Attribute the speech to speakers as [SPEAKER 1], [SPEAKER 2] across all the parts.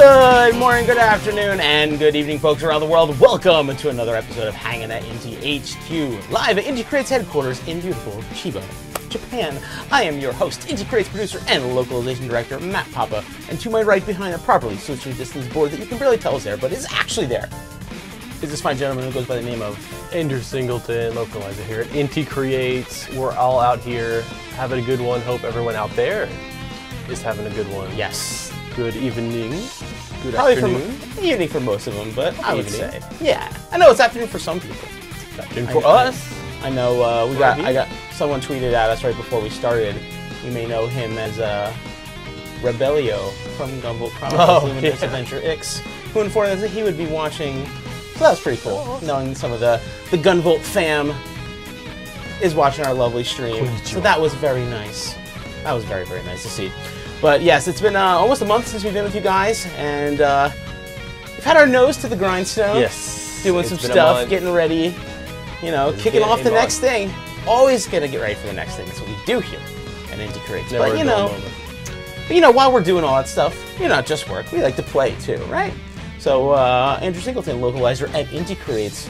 [SPEAKER 1] Good morning, good afternoon, and good evening, folks around the world. Welcome to another episode of Hangin at Inti HQ, live at Inti Creates headquarters in beautiful Chiba, Japan. I am your host, Inti Creates producer and localization director, Matt Papa, and to my right behind a properly socially distanced board that you can barely tell is there, but is actually there, is this fine gentleman who goes by the name of
[SPEAKER 2] Andrew Singleton, localizer here at Inti Creates. We're all out here having a good one. Hope everyone out there is having a good one.
[SPEAKER 1] Yes.
[SPEAKER 2] Good evening. Good
[SPEAKER 1] Probably
[SPEAKER 2] afternoon.
[SPEAKER 1] Evening for most of them, but I would
[SPEAKER 2] Evening.
[SPEAKER 1] say, yeah. I know it's afternoon for some people.
[SPEAKER 2] Afternoon for us.
[SPEAKER 1] I know I got someone tweeted at us right before we started. You may know him as Rebellio from Gunvolt Chronicles Luminous Adventure X, who informed us that he would be watching. So that was pretty cool, knowing some of the Gunvolt fam is watching our lovely stream. So that was very nice. That was very, very nice to see. But yes, it's been almost a month since we've been with you guys, and we've had our nose to the grindstone.
[SPEAKER 2] Yes.
[SPEAKER 1] Doing some stuff, getting ready, you know, kicking off the next thing. Always gonna get ready for the next thing. That's what we do here at Inti Creates. But you know, while we're doing all that stuff, you know, not just work. We like to play too, right? So Andrew Singleton, localizer at Inti Creates.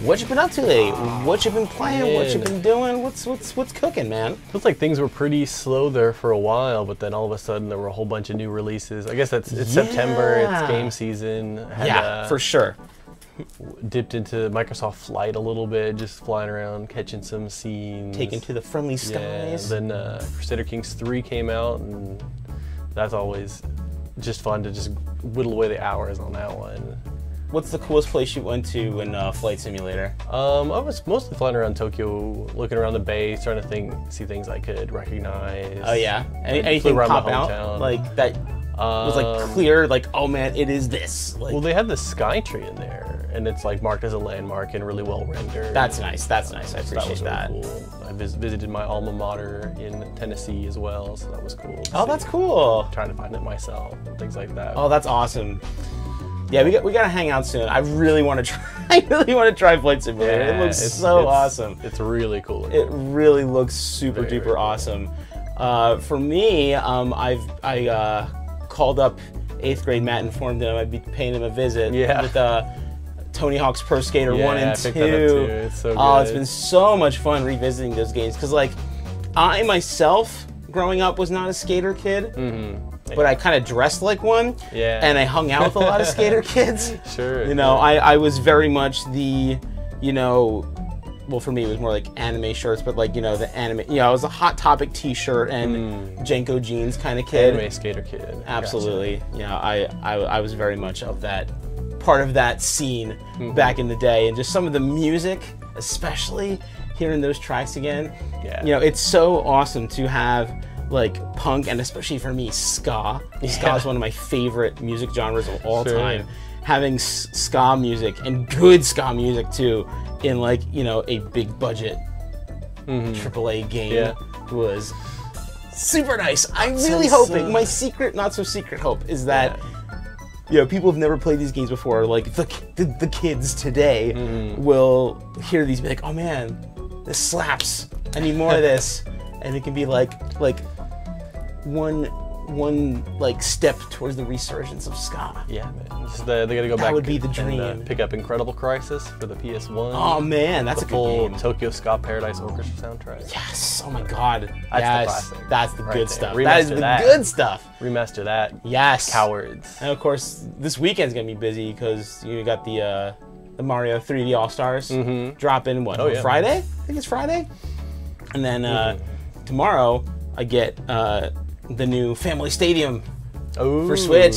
[SPEAKER 1] What you been up to lately? What you been playing? Man. What you been doing? What's cooking, man?
[SPEAKER 2] Feels like things were pretty slow there for a while, but then all of a sudden there were a whole bunch of new releases. I guess it's September, it's game season.
[SPEAKER 1] For sure.
[SPEAKER 2] Dipped into Microsoft Flight a little bit, just flying around, catching some scenes.
[SPEAKER 1] Taken to the friendly skies.
[SPEAKER 2] Yeah, then Crusader Kings 3 came out, and that's always just fun to just whittle away the hours on that one.
[SPEAKER 1] What's the coolest place you went to in Flight Simulator?
[SPEAKER 2] I was mostly flying around Tokyo, looking around the base, trying to see things I could recognize.
[SPEAKER 1] Oh yeah, anything pop out like that was like clear, like oh man, it is this. Like,
[SPEAKER 2] well, they had the Sky Tree in there, and it's like marked as a landmark and really well rendered.
[SPEAKER 1] That's nice. That's nice. I appreciate
[SPEAKER 2] that. Was really cool. I visited my alma mater in Tennessee as well, so that was cool.
[SPEAKER 1] Oh, that's cool.
[SPEAKER 2] Trying to find it myself and things like that.
[SPEAKER 1] Oh, that's awesome. Yeah, we gotta hang out soon. I really want to try. I really want to try Flight Simulator.
[SPEAKER 2] Yeah,
[SPEAKER 1] it looks so awesome.
[SPEAKER 2] It's really cool.
[SPEAKER 1] It really looks super duper awesome. For me, I called up 8th grade Matt, informed him I'd be paying him a visit with Tony Hawk's Pro Skater 1 and 2.
[SPEAKER 2] It's so good.
[SPEAKER 1] Oh, it's been so much fun revisiting those games because, like, I myself, growing up, was not a skater kid. But I kind of dressed like one, and I hung out with a lot of skater kids.
[SPEAKER 2] Sure.
[SPEAKER 1] You know, I was very much the, you know, well, for me it was more like anime shirts, but like, you know, the anime, you know, I was a Hot Topic t-shirt and Jenko jeans kind of kid.
[SPEAKER 2] Anime skater kid.
[SPEAKER 1] Absolutely. Gotcha. You know, I was very much of that, part of that scene back in the day, and just some of the music, especially hearing those tracks again.
[SPEAKER 2] Yeah.
[SPEAKER 1] You know, it's so awesome to have like punk, and especially for me, ska. Ska is one of my favorite music genres of all time. Having ska music, and good ska music too, in like, you know, a big budget AAA game was super nice. I'm really hoping, my secret, not so secret hope is that you know, people have never played these games before, like the kids today will hear these and be like, oh man, this slaps. I need more of this. And it can be like one like step towards the resurgence of ska.
[SPEAKER 2] Yeah, man. They gotta go back.
[SPEAKER 1] That would be the dream.
[SPEAKER 2] And, pick up Incredible Crisis for the PS1.
[SPEAKER 1] Oh man, that's a good game.
[SPEAKER 2] Tokyo Ska Paradise Orchestra soundtrack.
[SPEAKER 1] Yes. Oh my God.
[SPEAKER 2] That's the classic.
[SPEAKER 1] That's the good stuff.
[SPEAKER 2] Remaster
[SPEAKER 1] that is the good stuff.
[SPEAKER 2] Remaster that.
[SPEAKER 1] Yes.
[SPEAKER 2] Cowards.
[SPEAKER 1] And of course, this weekend's gonna be busy because you got the Mario 3D All Stars dropping on Friday? I think it's Friday. And then tomorrow I get the new Family Stadium for Switch.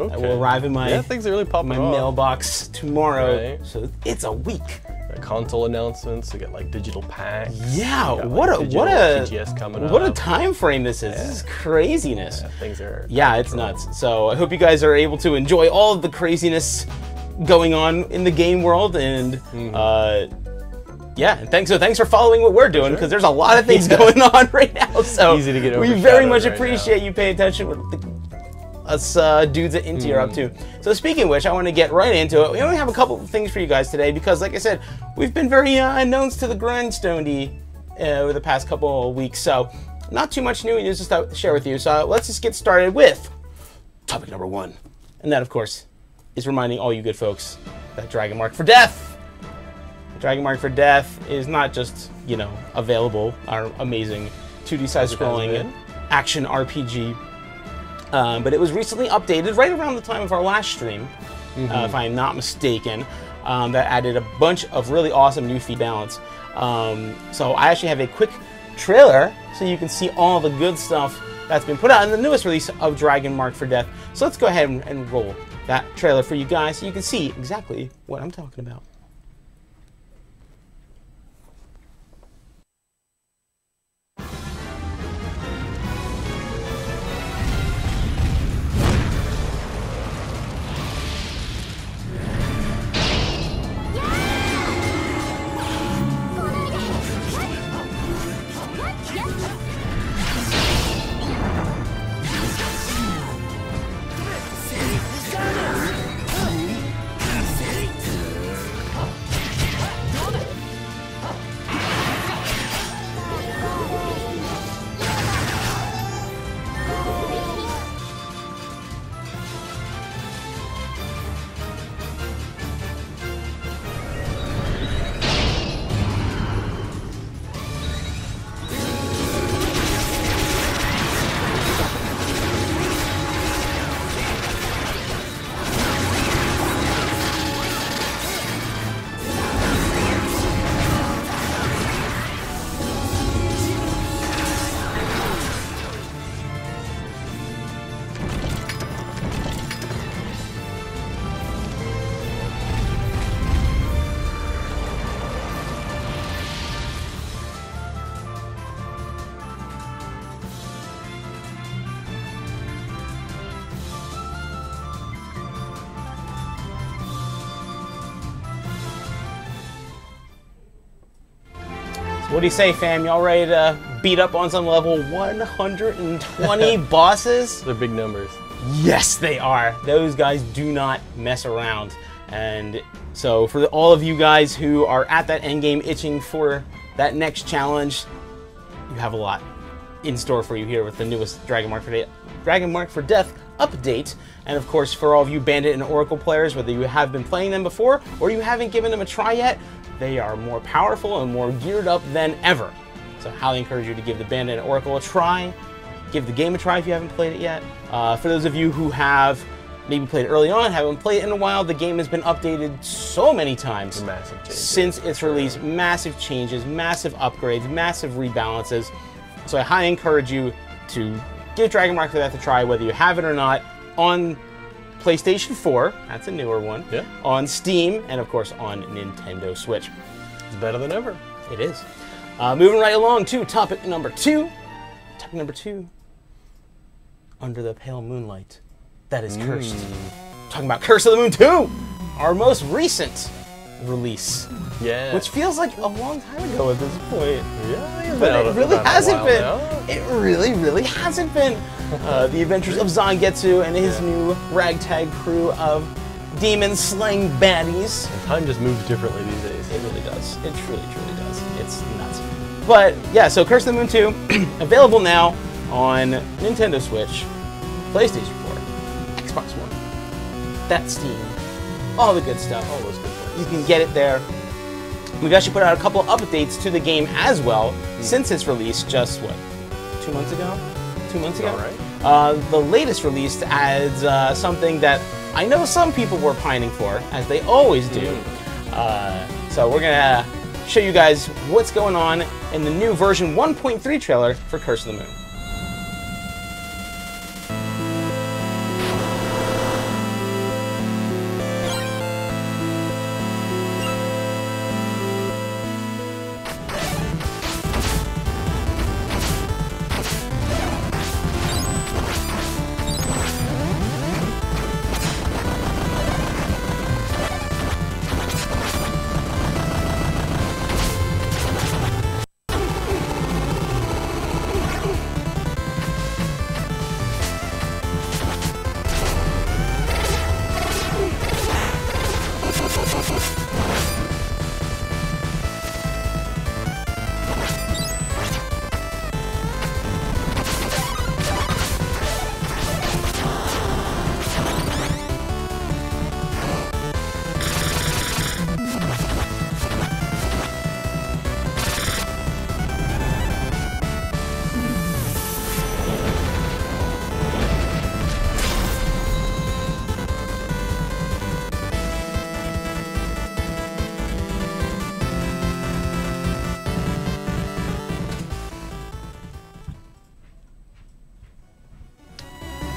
[SPEAKER 1] That will arrive in my
[SPEAKER 2] things are really popping
[SPEAKER 1] my mailbox tomorrow. So it's a week.
[SPEAKER 2] Console announcements. We got like digital packs.
[SPEAKER 1] Yeah,
[SPEAKER 2] got,
[SPEAKER 1] what
[SPEAKER 2] like,
[SPEAKER 1] a
[SPEAKER 2] TGS coming up.
[SPEAKER 1] What a time frame this is. This is craziness.
[SPEAKER 2] Yeah, things are
[SPEAKER 1] it's nuts. So I hope you guys are able to enjoy all of the craziness going on in the game world, and thanks for following what we're doing, because there's a lot of things going on right now. So
[SPEAKER 2] easy to get
[SPEAKER 1] we very much appreciate you paying attention with us dudes at Inti are up to. So speaking of which, I want to get right into it. We only have a couple of things for you guys today because, like I said, we've been very unknowns to the grindstone over the past couple of weeks. So not too much new news to share with you. So let's just get started with topic number 1. And that, of course, is reminding all you good folks that Dragon Mark for Death! Dragon Mark for Death is not just, you know, available, our amazing 2D side-scrolling action RPG, but it was recently updated right around the time of our last stream, if I am not mistaken, that added a bunch of really awesome new feed balance. So I actually have a quick trailer so you can see all the good stuff that's been put out in the newest release of Dragon Mark for Death. So let's go ahead and roll that trailer for you guys so you can see exactly what I'm talking about. What do you say, fam? Y'all ready to beat up on some level 120 bosses?
[SPEAKER 2] They're big numbers.
[SPEAKER 1] Yes, they are. Those guys do not mess around. And so for all of you guys who are at that endgame itching for that next challenge, you have a lot in store for you here with the newest Dragon Mark for Death update. And of course, for all of you Bandit and Oracle players, whether you have been playing them before or you haven't given them a try yet, they are more powerful and more geared up than ever. So I highly encourage you to give the Bandit and Oracle a try. Give the game a try if you haven't played it yet. For those of you who have maybe played it early on, haven't played it in a while, the game has been updated so many times since its release. Massive changes, massive upgrades, massive rebalances. So I highly encourage you to give Dragon Mark for Death a try, whether you have it or not, on PlayStation 4, that's a newer one, on Steam, and of course on Nintendo Switch.
[SPEAKER 2] It's better than ever.
[SPEAKER 1] It is. Moving right along to topic number 2. Topic number 2. Under the Pale Moonlight. That is cursed. Talking about Curse of the Moon 2! Our most recent release.
[SPEAKER 2] Yeah.
[SPEAKER 1] Which feels like a long time ago at this point.
[SPEAKER 2] Yeah,
[SPEAKER 1] but it really hasn't been. It really hasn't been. The adventures of Zangetsu and his new ragtag crew of demons slaying baddies.
[SPEAKER 2] And time just moves differently these days.
[SPEAKER 1] It really does. It truly does. It's nuts. But yeah, so Curse of the Moon 2, available now on Nintendo Switch, PlayStation 4, Xbox One, that Steam, all the good stuff.
[SPEAKER 2] All those good ones.
[SPEAKER 1] You can get it there. We've actually put out a couple of updates to the game as well since its release just, what, 2 months ago? 2 months ago?
[SPEAKER 2] All right.
[SPEAKER 1] The latest release adds something that I know some people were pining for, as they always do. So we're going to show you guys what's going on in the new version 1.3 trailer for Curse of the Moon.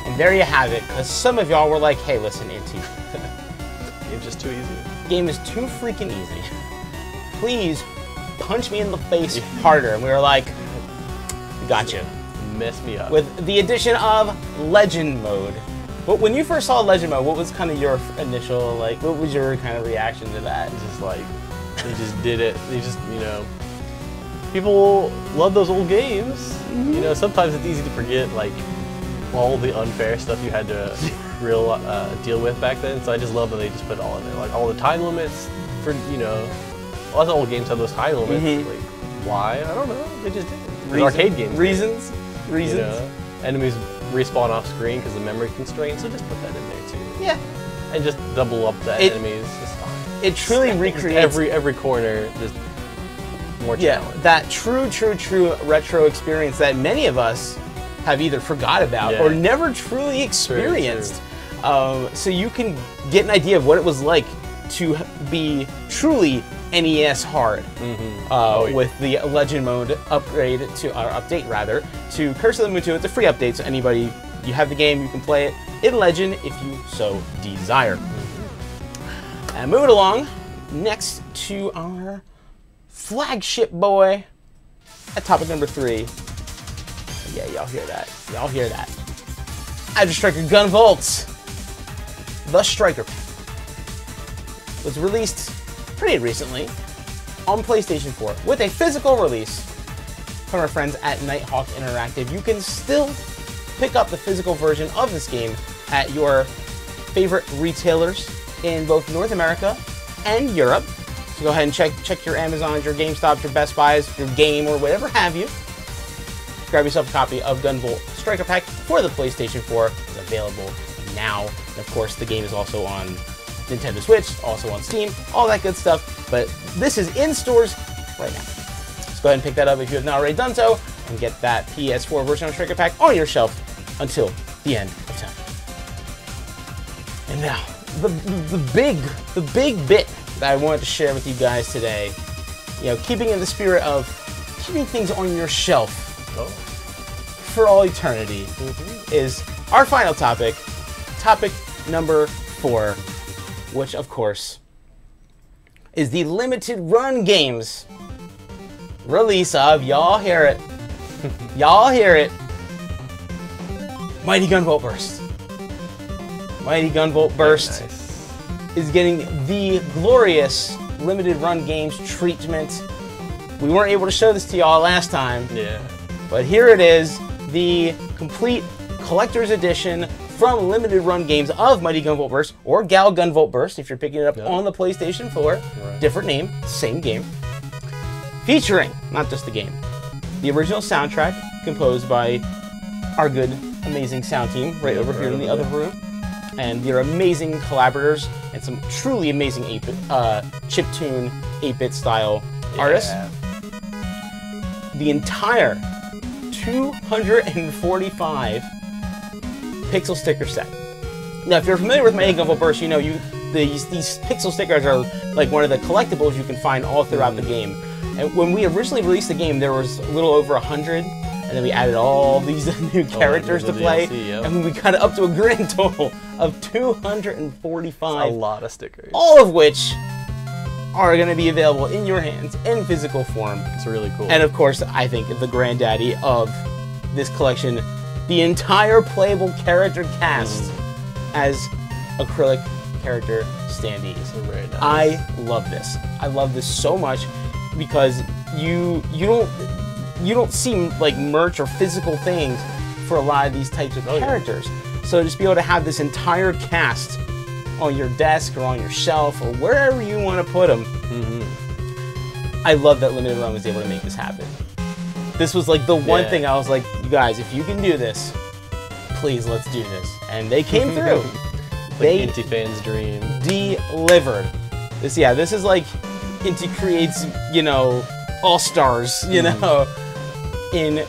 [SPEAKER 1] And there you have it, because some of y'all were like, hey, listen, Inti.
[SPEAKER 2] Game's just too easy.
[SPEAKER 1] Game is too freaking easy. Please punch me in the face harder. And we were like, we got you.
[SPEAKER 2] Mess me up.
[SPEAKER 1] With the addition of Legend Mode. But when you first saw Legend Mode, what was kind of your initial, like, what was your kind of reaction to that?
[SPEAKER 2] It's just like, they just did it. They just, you know, people love those old games. You know, sometimes it's easy to forget, like, all the unfair stuff you had to deal with back then. So I just love that they just put it all in there. Like, all the time limits for, you know, a lot of old games have those time limits. Like, why? I don't know. They just did it. Arcade games.
[SPEAKER 1] Reasons.
[SPEAKER 2] You know, enemies respawn off screen because of memory constraints, so just put that in there too.
[SPEAKER 1] Yeah.
[SPEAKER 2] And just double up the enemies. It's fine.
[SPEAKER 1] It truly recreates
[SPEAKER 2] every corner, just more challenge.
[SPEAKER 1] Yeah, that true retro experience that many of us have either forgot about or never truly experienced. So you can get an idea of what it was like to be truly NES hard with the Legend Mode upgrade to update rather to Curse of the Moon 2. It's a free update, so anybody you have the game, you can play it in Legend if you so desire. And moving along, next to our flagship boy at topic number 3. Yeah, y'all hear that? Y'all hear that? Hydra Striker Gunvolt, the Striker Pack, was released pretty recently on PlayStation 4 with a physical release from our friends at Nighthawk Interactive. You can still pick up the physical version of this game at your favorite retailers in both North America and Europe. So go ahead and check your Amazons, your GameStops, your Best Buys, your Game, or whatever have you. Grab yourself a copy of Gunvolt Striker Pack for the PlayStation 4. It's available now. And of course, the game is also on Nintendo Switch, also on Steam, all that good stuff. But this is in stores right now. So go ahead and pick that up if you have not already done so, and get that PS4 version of Striker Pack on your shelf until the end of time. And now, the big bit that I wanted to share with you guys today, you know, keeping in the spirit of keeping things on your shelf for all eternity, is our final topic, topic number 4, which of course is the limited run games release of, y'all hear it, y'all hear it, Mighty Gunvolt Burst. Mighty Gunvolt Burst is getting the glorious limited run games treatment. We weren't able to show this to y'all last time.
[SPEAKER 2] Yeah.
[SPEAKER 1] But here it is, the complete collector's edition from Limited Run Games of Mighty Gunvolt Burst, or Gal Gunvolt Burst if you're picking it up on the PlayStation 4. Right. Different name, same game. Featuring, not just the game, the original soundtrack composed by our good, amazing sound team right over here in the other room, and their amazing collaborators and some truly amazing chiptune 8-bit style artists. The entire 245 pixel sticker set. Now, if you're familiar with Mighty Gunvolt Burst, you know these pixel stickers are like one of the collectibles you can find all throughout the game. And when we originally released the game, there was a little over 100, and then we added all these new characters to play, DLC, and we got it up to a grand total of 245.
[SPEAKER 2] That's a lot of stickers.
[SPEAKER 1] All of which are going to be available in your hands in physical form.
[SPEAKER 2] It's really cool.
[SPEAKER 1] And of course, I think the granddaddy of this collection, the entire playable character cast as acrylic character standees.
[SPEAKER 2] Very nice.
[SPEAKER 1] I love this. I love this so much because you don't see like merch or physical things for a lot of these types of characters. So just be able to have this entire cast on your desk or on your shelf or wherever you want to put them. I love that Limited Run was able to make this happen. This was like the one thing I was like, you guys, if you can do this, please let's do this. And they came through.
[SPEAKER 2] They Inti fans' dream.
[SPEAKER 1] Delivered. This is like Inti Creates, you know, all-stars, you know, in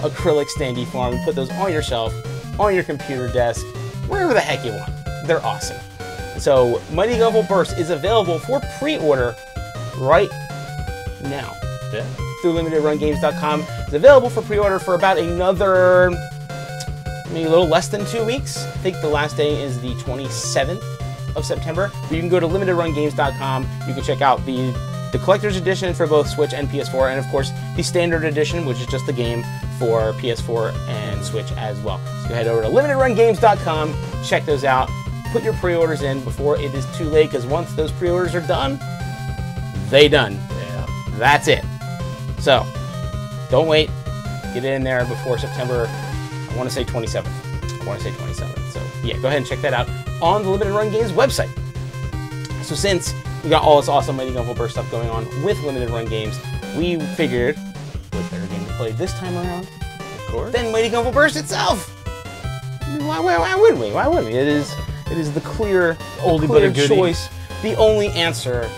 [SPEAKER 1] acrylic standee form. Put those on your shelf, on your computer desk, wherever the heck you want. They're awesome. So, Mighty Gunvolt Burst is available for pre-order right now. Through limitedrungames.com. It's available for pre-order for about another maybe a little less than 2 weeks. I think the last day is the 27th of September. But you can go to limitedrungames.com. You can check out the collector's edition for both Switch and PS4, and of course the standard edition, which is just the game for PS4 and Switch as well. So go head over to limitedrungames.com, check those out, put your pre-orders in before it is too late, because once those pre-orders are done, they done.
[SPEAKER 2] Yeah.
[SPEAKER 1] That's it. So don't wait. Get it in there before September, I want to say 27th. So yeah, go ahead and check that out on the Limited Run Games website. So since we got all this awesome Mighty Gunvolt Burst stuff going on with Limited Run Games, we figured what better game to play this time around than Mighty Gunvolt Burst itself. Why wouldn't we? Why wouldn't we? It is the clear oldie but a choice, the only answer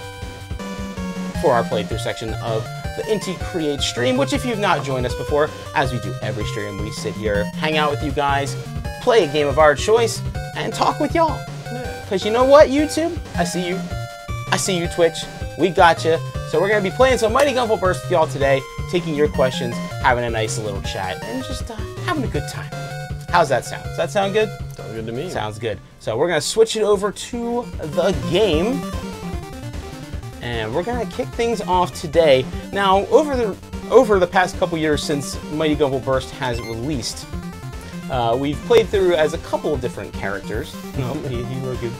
[SPEAKER 1] for our playthrough section of the Inti Creates stream, which if you've not joined us before, as we do every stream, we sit here, hang out with you guys, play a game of our choice, and talk with y'all. Because you know what, YouTube? I see you. I see you, Twitch. We got you. So we're going to be playing some Mighty Gunvolt Burst with y'all today, taking your questions, having a nice little chat, and just having a good time. How's that sound? Does that sound good?
[SPEAKER 2] Sounds good to me.
[SPEAKER 1] Sounds good. So we're going to switch it over to the game, and we're going to kick things off today. Now, over the past couple years since Mighty Gunvolt Burst has released, we've played through as a couple of different characters. No, he looked good.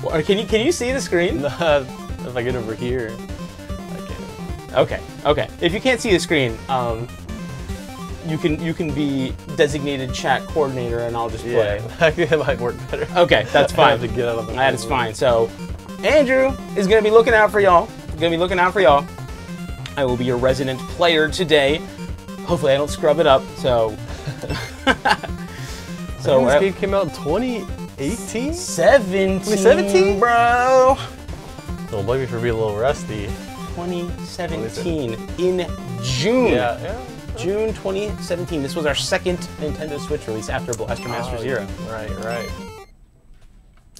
[SPEAKER 1] Well, can you see the screen?
[SPEAKER 2] If I get over here, I can.
[SPEAKER 1] Okay. If you can't see the screen, you can be designated chat coordinator, and I'll just play.
[SPEAKER 2] Yeah, that might work better.
[SPEAKER 1] Okay, that's fine.
[SPEAKER 2] I have to get out of the
[SPEAKER 1] That is fine. So, Andrew is going to be looking out for y'all. I will be your resident player today. Hopefully, I don't scrub it up. So,
[SPEAKER 2] this game came out in 2018?
[SPEAKER 1] 2017, bro.
[SPEAKER 2] Don't blame me for being a little rusty.
[SPEAKER 1] 2017 in June.
[SPEAKER 2] Yeah.
[SPEAKER 1] June 2017. This was our second Nintendo Switch release after Blaster Master Zero.
[SPEAKER 2] Right.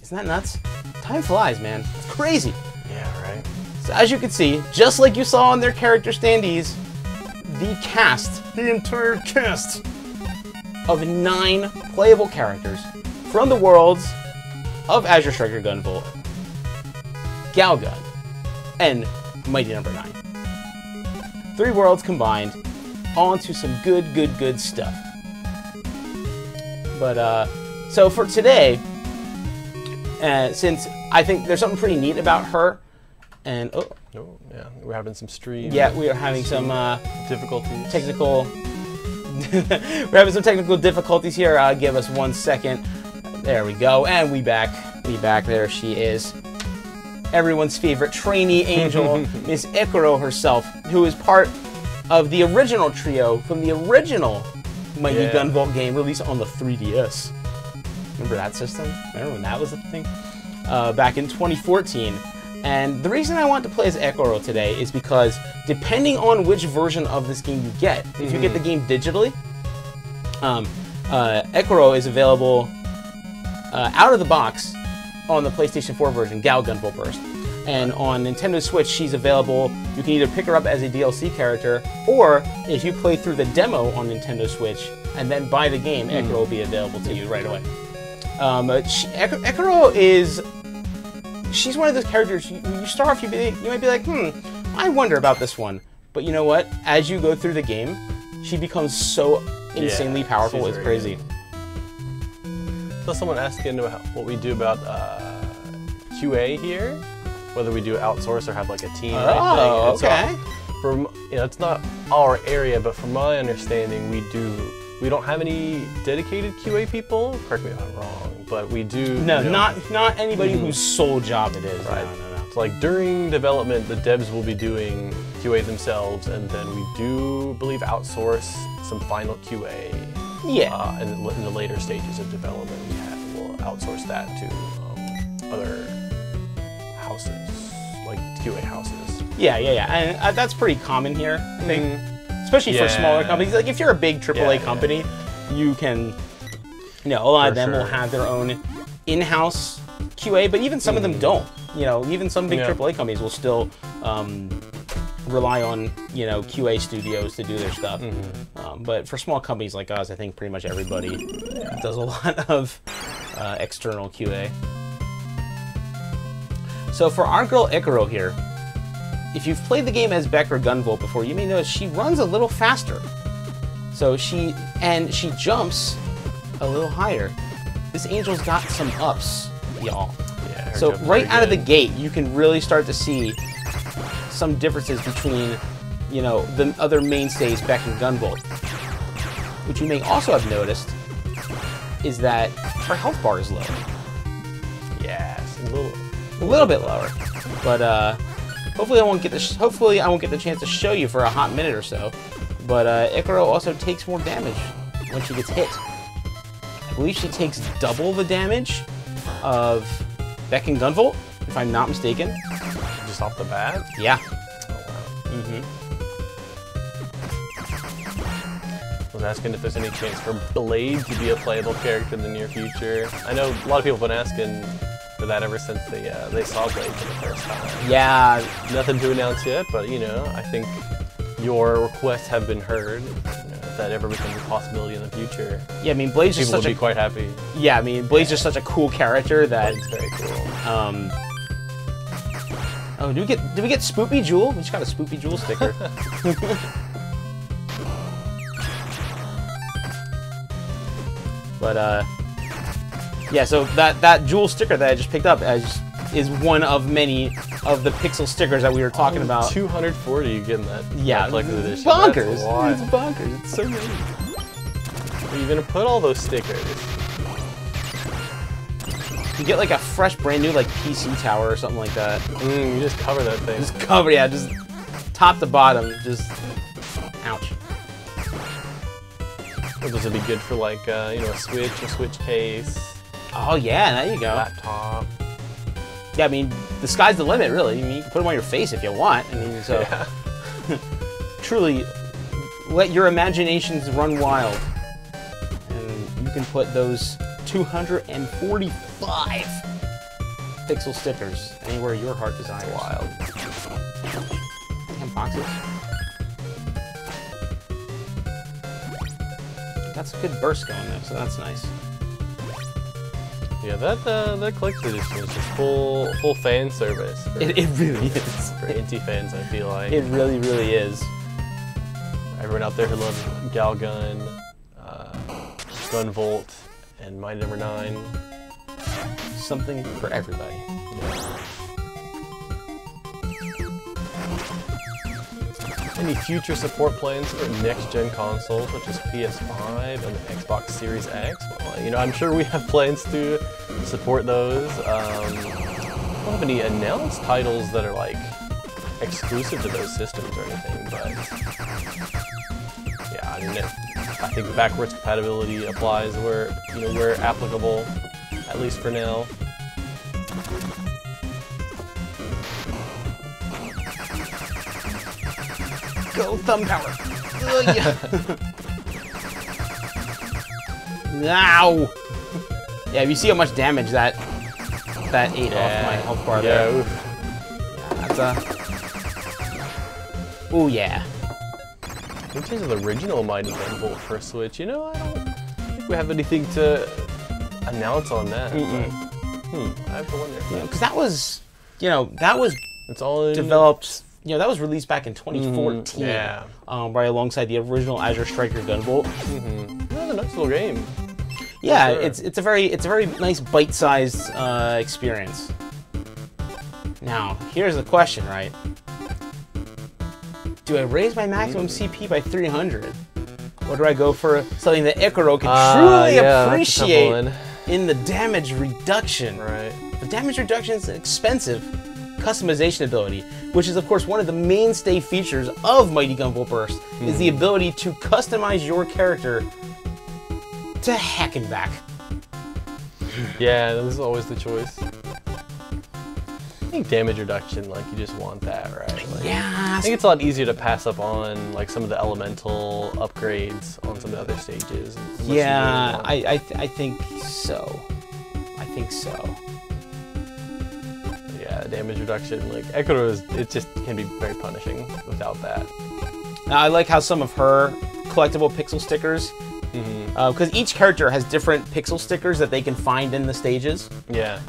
[SPEAKER 1] Isn't that nuts? Time flies, man. It's crazy.
[SPEAKER 2] Yeah, right.
[SPEAKER 1] So as you can see, just like you saw on their character standees, the entire cast of 9 playable characters from the worlds of Azure Striker Gunvolt, Gal Gun, and Mighty Number 9. 3 worlds combined onto some good stuff. But so for today, since I think there's something pretty neat about her, and
[SPEAKER 2] yeah, we're having some stream.
[SPEAKER 1] Yeah, we are having some
[SPEAKER 2] difficulties.
[SPEAKER 1] We're having some technical difficulties here. Give us 1 second. There we go, and we back. There she is. Everyone's favorite trainee angel, Miss Ekuro herself, who is part of the original trio from the original Mighty Gunvolt game released on the 3DS. Remember that system? Remember when that was a thing? Back in 2014. And the reason I want to play as Ekuro today is because depending on which version of this game you get, if you get the game digitally, Ekuro is available out of the box on the PlayStation 4 version, Gal Gunvolt Burst. And on Nintendo Switch, she's available. You can either pick her up as a DLC character, or if you play through the demo on Nintendo Switch and then buy the game, Ekuro will be available to you right away. Ekuro is... She's one of those characters, you start off, you might be like, I wonder about this one. But you know what? As you go through the game, she becomes so insanely powerful, it's crazy.
[SPEAKER 2] So someone asking what we do about QA here, whether we do outsource or have like a team.
[SPEAKER 1] Oh, okay.
[SPEAKER 2] So it's not our area, but from my understanding, we don't have any dedicated QA people. Correct me if I'm wrong, but we do.
[SPEAKER 1] No, not anybody whose sole job it is.
[SPEAKER 2] Right.
[SPEAKER 1] No.
[SPEAKER 2] So like during development, the devs will be doing QA themselves, and then we do believe outsource some final QA.
[SPEAKER 1] Yeah.
[SPEAKER 2] And in the later stages of development, we'll outsource that to other houses, like QA houses.
[SPEAKER 1] Yeah, and that's pretty common here, I think. Especially for smaller companies. Like if you're a big AAA company, you can, a lot of them will have their own in-house QA, but even some of them don't. Even some big AAA companies will still rely on, you know, QA studios to do their stuff. But for small companies like us, I think pretty much everybody does a lot of external QA. So for our girl Icaro here, if you've played the game as Becker Gunvolt before, you may notice she runs a little faster. So she jumps a little higher. This angel's got some ups, y'all.
[SPEAKER 2] Yeah,
[SPEAKER 1] so right out of the gate, you can really start to see some differences between, you know, the other mainstays, Beck and Gunvolt. What you may also have noticed is that her health bar is low.
[SPEAKER 2] Yes,
[SPEAKER 1] A little bit lower, but hopefully I won't get the chance to show you for a hot minute or so. But Icaro also takes more damage when she gets hit. I believe she takes double the damage of Beck and Gunvolt, if I'm not mistaken.
[SPEAKER 2] Just off the bat?
[SPEAKER 1] Yeah.
[SPEAKER 2] Oh, wow. I was asking if there's any chance for Blade to be a playable character in the near future. I know a lot of people have been asking for that ever since they saw Blade for the first time.
[SPEAKER 1] Yeah.
[SPEAKER 2] Nothing to announce yet, but you know, I think your requests have been heard. You know, if that ever becomes a possibility in the future,
[SPEAKER 1] Yeah, I mean, Blade's just
[SPEAKER 2] people
[SPEAKER 1] such
[SPEAKER 2] would be quite happy.
[SPEAKER 1] Yeah, I mean, Blade's just such a cool character that.
[SPEAKER 2] Blade's very cool.
[SPEAKER 1] Oh, do we get Spoopy Jewel? We just got a Spoopy Jewel sticker. But yeah, so that Jewel sticker that I just picked up is one of many of the pixel stickers that we were talking about.
[SPEAKER 2] 240 you getting that?
[SPEAKER 1] Yeah,
[SPEAKER 2] that collector's edition.
[SPEAKER 1] bonkers.
[SPEAKER 2] That's a lot.
[SPEAKER 1] It's bonkers. It's so many.
[SPEAKER 2] Where are you gonna put all those stickers?
[SPEAKER 1] You get like a fresh, brand new like PC tower or something like that.
[SPEAKER 2] You just cover that thing.
[SPEAKER 1] Just cover, yeah, just top to bottom, just ouch.
[SPEAKER 2] Or does it be good for like you know, a Switch case?
[SPEAKER 1] Oh yeah, there you go.
[SPEAKER 2] Laptop.
[SPEAKER 1] Yeah, I mean, the sky's the limit, really. I mean, you can put them on your face if you want. I mean, so
[SPEAKER 2] Yeah.
[SPEAKER 1] truly, let your imaginations run wild, and you can put those 245 pixel stickers anywhere your heart desires.
[SPEAKER 2] That's wild.
[SPEAKER 1] Damn boxes. Got some good bursts going though, so that's nice.
[SPEAKER 2] Yeah, that collector's edition is just full fan service. For,
[SPEAKER 1] It really is.
[SPEAKER 2] for Inti fans, I feel like.
[SPEAKER 1] It really, really is.
[SPEAKER 2] Everyone out there who loves Gal Gunvolt, and Mighty Number 9.
[SPEAKER 1] Something for everybody.
[SPEAKER 2] Any future support plans for next-gen consoles such as PS5 and the Xbox Series X? Well, you know, I'm sure we have plans to support those. I don't have any announced titles that are like exclusive to those systems or anything, but yeah, I mean, I think backwards compatibility applies where, you know, where applicable, at least for now.
[SPEAKER 1] Go thumb power. Ow! Yeah, if you see how much damage that ate off my health bar there.
[SPEAKER 2] Oof.
[SPEAKER 1] Yeah, that's a. Ooh yeah.
[SPEAKER 2] In terms of the original Mighty Gunvolt for Switch, you know, I don't think we have anything to announce on that. But, I have to wonder.
[SPEAKER 1] Because that was, that was
[SPEAKER 2] It's all
[SPEAKER 1] developed. That was released back in 2014.
[SPEAKER 2] Yeah.
[SPEAKER 1] Right alongside the original Azure Striker Gunvolt.
[SPEAKER 2] That's a nice little game.
[SPEAKER 1] Yeah,
[SPEAKER 2] sure.
[SPEAKER 1] it's a very nice bite-sized experience. Now, here's the question, right? Do I raise my maximum CP by 300? Or do I go for something that Icaro can truly appreciate in the damage reduction?
[SPEAKER 2] Right.
[SPEAKER 1] The damage reduction is expensive customization ability, which is of course one of the mainstay features of Mighty Gunvolt Burst, is the ability to customize your character to heck and back.
[SPEAKER 2] Yeah, this is always the choice. I think damage reduction, like, you just want that, right? Like,
[SPEAKER 1] Yeah.
[SPEAKER 2] I think it's a lot easier to pass up on, like, some of the elemental upgrades on some of the other stages. unless you
[SPEAKER 1] Yeah,
[SPEAKER 2] really want-
[SPEAKER 1] I think so. I think so.
[SPEAKER 2] Yeah, damage reduction. Like Ekuro it just can be very punishing without that.
[SPEAKER 1] Now, I like how some of her collectible pixel stickers, because each character has different pixel stickers that they can find in the stages.
[SPEAKER 2] Yeah.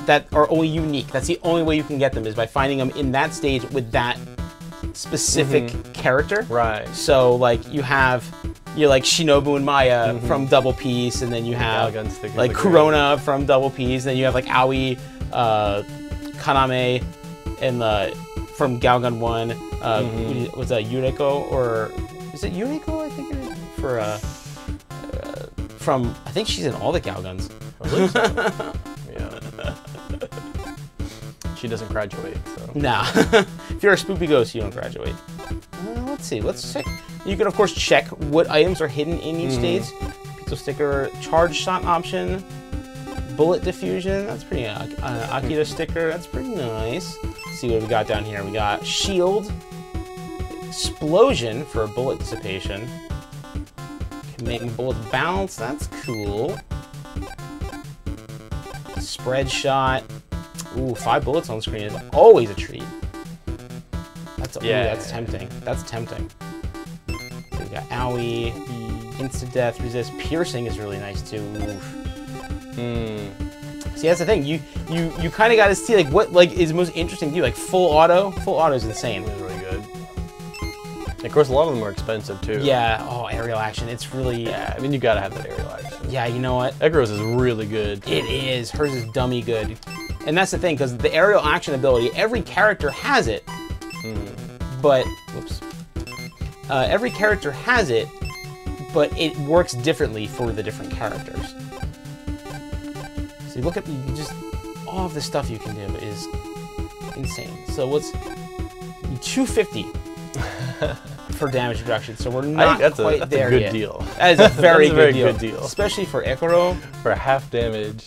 [SPEAKER 1] That are only unique. That's the only way you can get them, is by finding them in that stage with that specific character.
[SPEAKER 2] Right.
[SPEAKER 1] So like you have like Shinobu and Maya from Double Piece, and then you have like Corona from Double Piece, and then you have like Aoi, Kaname, and from Gal Gun 1. Was that Yuriko, or is it Yuriko? I think it is from. I think she's in all the Gal Guns.
[SPEAKER 2] Yeah. She doesn't graduate, so.
[SPEAKER 1] Nah. If you're a spoopy ghost, you don't graduate. Let's see. Let's check. You can, of course, check what items are hidden in each stage. Pixel sticker, charge shot option, bullet diffusion. That's pretty. Akira sticker. That's pretty nice. Let's see what we got down here. We got shield, explosion for bullet dissipation. Can make bullets bounce. That's cool. Spread shot. Ooh, 5 bullets on screen is always a treat. That's that's tempting. That's tempting. So we got Aoi, insta-death, resist, piercing is really nice too. See, that's the thing. You kind of got to see like what is most interesting to you. Like full auto. Full auto is insane.
[SPEAKER 2] It's really good. And of course, a lot of them are expensive too.
[SPEAKER 1] Yeah. Oh, aerial action. It's really.
[SPEAKER 2] Yeah. I mean, you gotta have that aerial action.
[SPEAKER 1] Yeah. You know what?
[SPEAKER 2] Ekuro's is really good.
[SPEAKER 1] It is. Hers is dummy good. And that's the thing, because the aerial action ability, every character has it, but, whoops, every character has it, but it works differently for the different characters. So you look at all of the stuff you can do is insane. So what's 250 for damage reduction? So we're not quite there yet.
[SPEAKER 2] That's a good deal.
[SPEAKER 1] That is a very,
[SPEAKER 2] good deal.
[SPEAKER 1] Especially for Ekuro.
[SPEAKER 2] For half damage.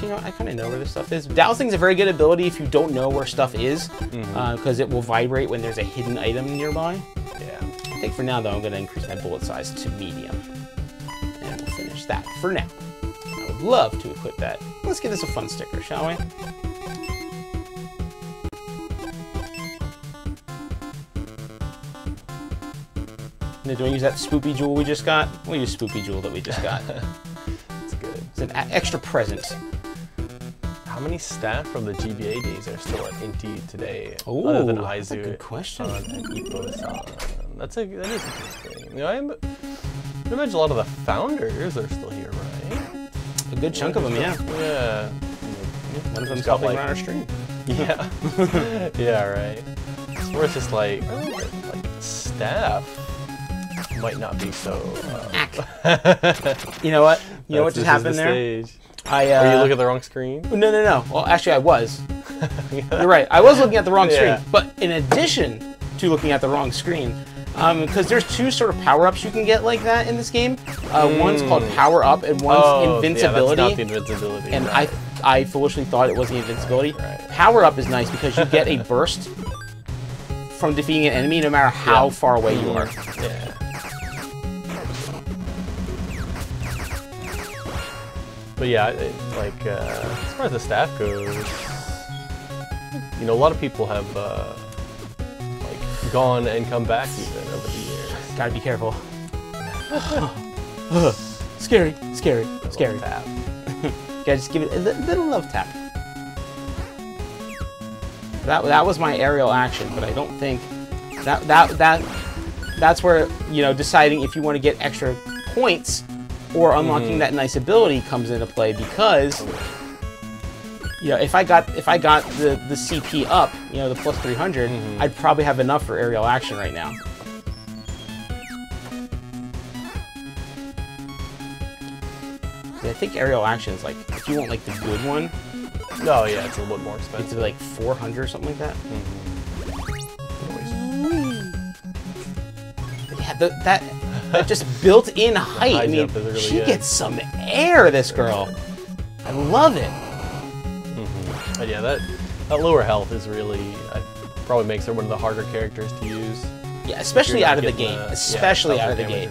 [SPEAKER 1] You know, I kind of know where this stuff is. Dousing is a very good ability if you don't know where stuff is, because it will vibrate when there's a hidden item nearby.
[SPEAKER 2] Yeah.
[SPEAKER 1] I think for now, though, I'm going to increase my bullet size to medium. And we'll finish that for now. I would love to equip that. Let's give this a fun sticker, shall we? Now, do I use that spoopy jewel we just got? We'll use spoopy jewel that we just got.
[SPEAKER 2] That's good.
[SPEAKER 1] It's an extra present.
[SPEAKER 2] How many staff from the GBA days are still at Inti today?
[SPEAKER 1] Ooh,
[SPEAKER 2] other than
[SPEAKER 1] that's a
[SPEAKER 2] Aizu
[SPEAKER 1] good question.
[SPEAKER 2] And Ippo-san? That is interesting. You know, I imagine a lot of the founders are still here, right?
[SPEAKER 1] A good chunk of them, yeah.
[SPEAKER 2] Yeah.
[SPEAKER 1] One of them's probably on our stream.
[SPEAKER 2] Yeah. Yeah, right. Or it's just like staff might not be so.
[SPEAKER 1] You know what? You know what just happened there?
[SPEAKER 2] Are you looking at the wrong screen?
[SPEAKER 1] No. Well, actually, I was. You're right. I was looking at the wrong screen. But in addition to looking at the wrong screen, because there's 2 sort of power-ups you can get like that in this game. One's called Power Up, and one's Invincibility.
[SPEAKER 2] Yeah, that's not the invincibility.
[SPEAKER 1] And I foolishly thought it was the Invincibility. Right. Power Up is nice because you get a burst from defeating an enemy no matter how far away you are.
[SPEAKER 2] Yeah. But yeah, as far as the staff goes, you know, a lot of people have gone and come back even over the years.
[SPEAKER 1] Gotta be careful. Scary.
[SPEAKER 2] Tap.
[SPEAKER 1] Gotta just give it a little love tap. That was my aerial action, but I don't think that's where, you know, deciding if you want to get extra points or unlocking that nice ability comes into play, because you know, if I got the CP up, you know, the plus 300, I'd probably have enough for aerial action right now. I think aerial action is like, if you want like the good one.
[SPEAKER 2] Oh yeah, it's a little bit more expensive.
[SPEAKER 1] It's like 400 or something like that. Yeah, that just built-in height. I mean,
[SPEAKER 2] really
[SPEAKER 1] she
[SPEAKER 2] good.
[SPEAKER 1] Gets some air, this girl. I love it.
[SPEAKER 2] But yeah, that lower health is really, probably makes her one of the harder characters to use.
[SPEAKER 1] Yeah, especially out of the gate. Especially out of the gate.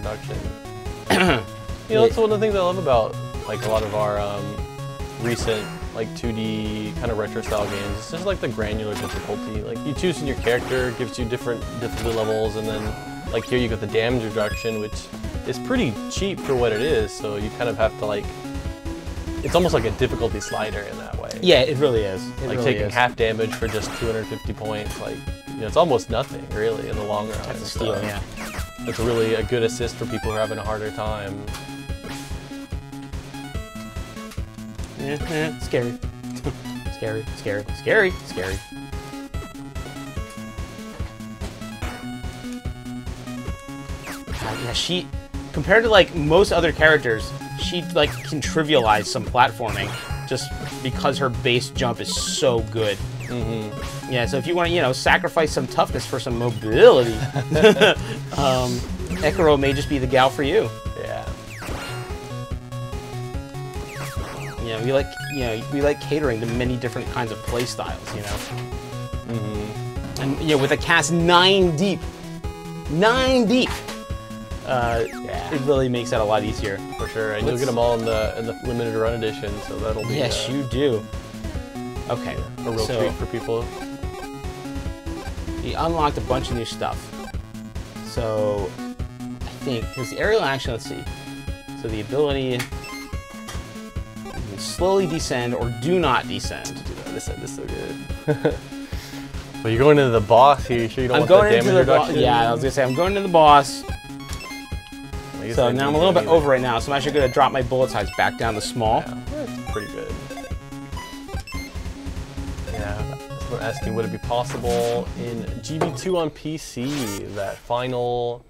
[SPEAKER 2] You know, that's one of the things I love about like a lot of our recent like 2D kind of retro style games. It's just like the granular difficulty. Like you choose in your character, gives you different difficulty levels, and then like here you got the damage reduction, which is pretty cheap for what it is. So you kind of have to like, it's almost like a difficulty slider in that way.
[SPEAKER 1] Yeah, it really is. It
[SPEAKER 2] like
[SPEAKER 1] really
[SPEAKER 2] taking
[SPEAKER 1] is.
[SPEAKER 2] half damage for just 250 points, like, you know, it's almost nothing really in the long run.
[SPEAKER 1] That's a steal,
[SPEAKER 2] So
[SPEAKER 1] yeah.
[SPEAKER 2] it's really a good assist for people who are having a harder time.
[SPEAKER 1] Yeah, scary. Scary, scary, scary, scary. Yeah, she, compared to like most other characters, she like can trivialize some platforming just because her base jump is so good.
[SPEAKER 2] Mm-hmm.
[SPEAKER 1] Yeah, so if you want to, you know, sacrifice some toughness for some mobility, Ekiro may just be the gal for you.
[SPEAKER 2] Yeah.
[SPEAKER 1] Yeah, we like catering to many different kinds of play styles, you know.
[SPEAKER 2] Mm-hmm.
[SPEAKER 1] And you know, with a cast 9 deep,
[SPEAKER 2] Yeah.
[SPEAKER 1] it really makes that a lot easier.
[SPEAKER 2] For sure, and you'll get them all in the limited run edition, so that'll be
[SPEAKER 1] Yes, you do. Okay,
[SPEAKER 2] a real treat for people.
[SPEAKER 1] We unlocked a bunch of new stuff. So I think there's the aerial action. Let's see. So the ability, you can slowly descend or do not descend.
[SPEAKER 2] This is so good. But you're going into the boss here. You sure you don't
[SPEAKER 1] I'm
[SPEAKER 2] want
[SPEAKER 1] going
[SPEAKER 2] the
[SPEAKER 1] into
[SPEAKER 2] damage
[SPEAKER 1] the boss.
[SPEAKER 2] reduction?
[SPEAKER 1] Yeah, I was gonna say I'm going into the boss.
[SPEAKER 2] I guess
[SPEAKER 1] So
[SPEAKER 2] I
[SPEAKER 1] now I'm
[SPEAKER 2] didn't
[SPEAKER 1] a little bit
[SPEAKER 2] either.
[SPEAKER 1] over right now, so I'm actually going to drop my bullet size back down to small.
[SPEAKER 2] Yeah, that's pretty good. Yeah, we're asking, would it be possible in GB2 on PC, that final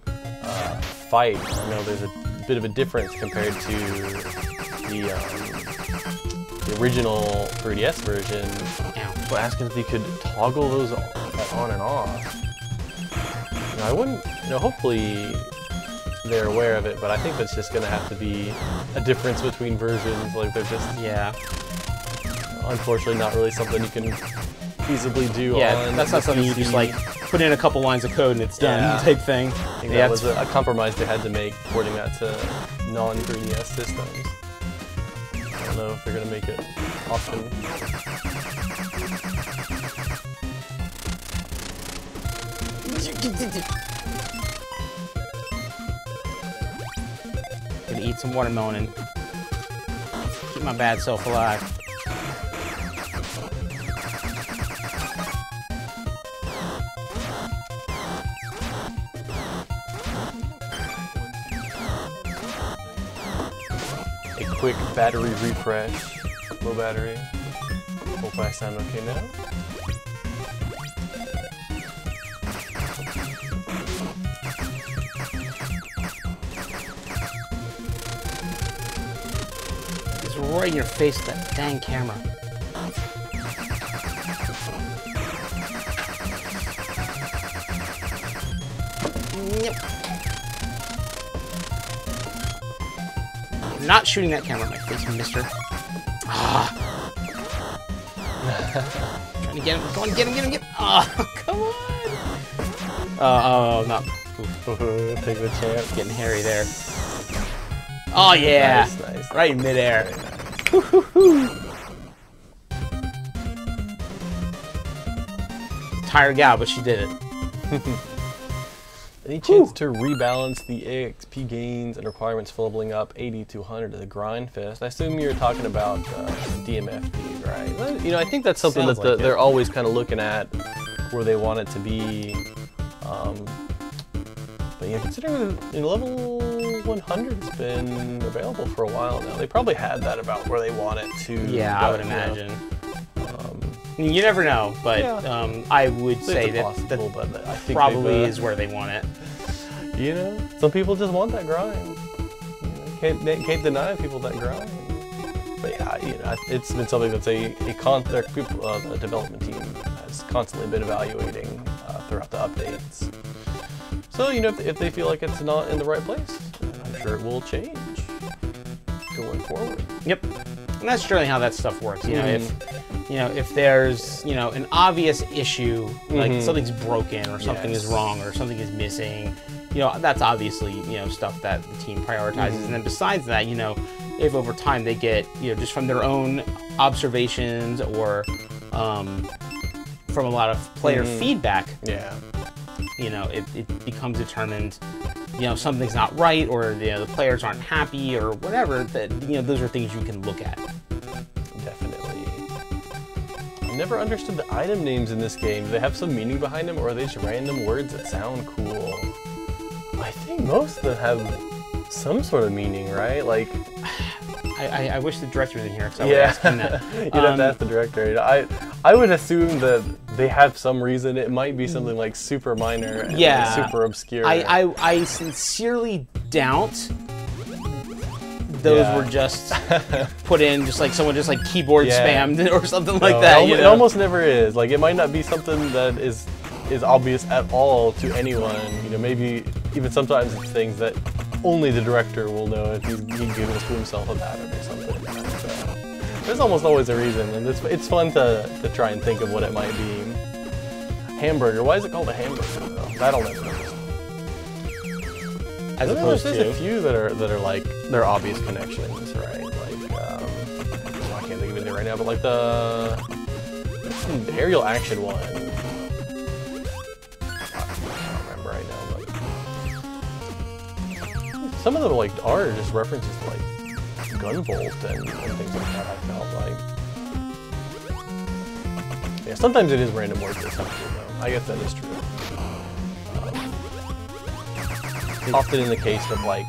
[SPEAKER 2] fight? I know there's a bit of a difference compared to the original 3DS version.
[SPEAKER 1] Ow.
[SPEAKER 2] We're asking if you could toggle those on and off. You know, I wouldn't, you know, hopefully they're aware of it, but I think that's just going to have to be a difference between versions. Like, they're just,
[SPEAKER 1] Yeah.
[SPEAKER 2] unfortunately, not really something you can feasibly do
[SPEAKER 1] Yeah,
[SPEAKER 2] on
[SPEAKER 1] that's not something you just like put in a couple lines of code and it's done
[SPEAKER 2] Yeah.
[SPEAKER 1] type thing.
[SPEAKER 2] I think
[SPEAKER 1] Yeah,
[SPEAKER 2] that was a compromise they had to make, porting that to non-3DS systems. I don't know if they're going to make it often.
[SPEAKER 1] Gonna eat some watermelon and keep my bad self alive.
[SPEAKER 2] A quick battery refresh. Low battery. Hope I sound okay now.
[SPEAKER 1] It's right in your face, that dang camera. Yep. I'm not shooting that camera in my face, mister. Ah. Trying to get him. Go on, get him, get him, get him. Oh, come on. Oh, no.
[SPEAKER 2] Take the chance.
[SPEAKER 1] Getting hairy there. Oh, yeah.
[SPEAKER 2] Nice, nice.
[SPEAKER 1] Right in midair. Tired gal, but she did it.
[SPEAKER 2] Any chance to rebalance the AXP gains and requirements for leveling up 80 to 100 to the grind fest? I assume you're talking about DMFD, right? Well, you know, I think that's something
[SPEAKER 1] Sounds
[SPEAKER 2] that
[SPEAKER 1] like it.
[SPEAKER 2] they're always kind of looking at where they want it to be. But yeah, considering level 100's been available for a while now, they probably had that about where they want it to.
[SPEAKER 1] Yeah,
[SPEAKER 2] go,
[SPEAKER 1] I would
[SPEAKER 2] you know?
[SPEAKER 1] imagine. You never know, but
[SPEAKER 2] Yeah.
[SPEAKER 1] I would say
[SPEAKER 2] It's
[SPEAKER 1] that
[SPEAKER 2] possible, but I think
[SPEAKER 1] probably
[SPEAKER 2] they've,
[SPEAKER 1] is where they want it.
[SPEAKER 2] You know, some people just want that grind. You know, can't deny people that grind. But yeah, you know, it's been something that's the development team has constantly been evaluating throughout the updates. So you know, if they feel like it's not in the right place, I'm sure it will change going forward.
[SPEAKER 1] Yep, and that's generally how that stuff works. You know, if there's an obvious issue, like something's broken or something is wrong or something is missing, that's obviously stuff that the team prioritizes. And then besides that, if over time they get just from their own observations or from a lot of player feedback, you know, it becomes determined, you know, something's not right, or you know, the players aren't happy or whatever. That, you know, those are things you can look at.
[SPEAKER 2] Definitely. I never understood the item names in this game. Do they have some meaning behind them, or are they just random words that sound cool? I think most of them have some sort of meaning, right? Like,
[SPEAKER 1] I wish the director was in here, because I would ask him that.
[SPEAKER 2] You'd have to ask the director. I would assume that they have some reason. It might be something like super minor and like super obscure.
[SPEAKER 1] I sincerely doubt those were just put in, just like someone just like keyboard spammed or something like that.
[SPEAKER 2] It almost never is. Like, it might not be something that is obvious at all to anyone. You know, maybe even sometimes it's things that only the director will know if he gives to himself about it or something. But, there's almost always a reason, and it's fun to try and think of what it might be. Hamburger. Why is it called a hamburger though? That'll never understand.
[SPEAKER 1] As opposed
[SPEAKER 2] there's
[SPEAKER 1] to
[SPEAKER 2] a few that are like, they're obvious connections, right? Like, I can't think of it right now, but like the aerial action one. I don't remember right now, but some of them like are just references to like Gunvolt and things like that. I felt like, yeah, sometimes it is random words or something though. I guess that is true. Often in the case of, like,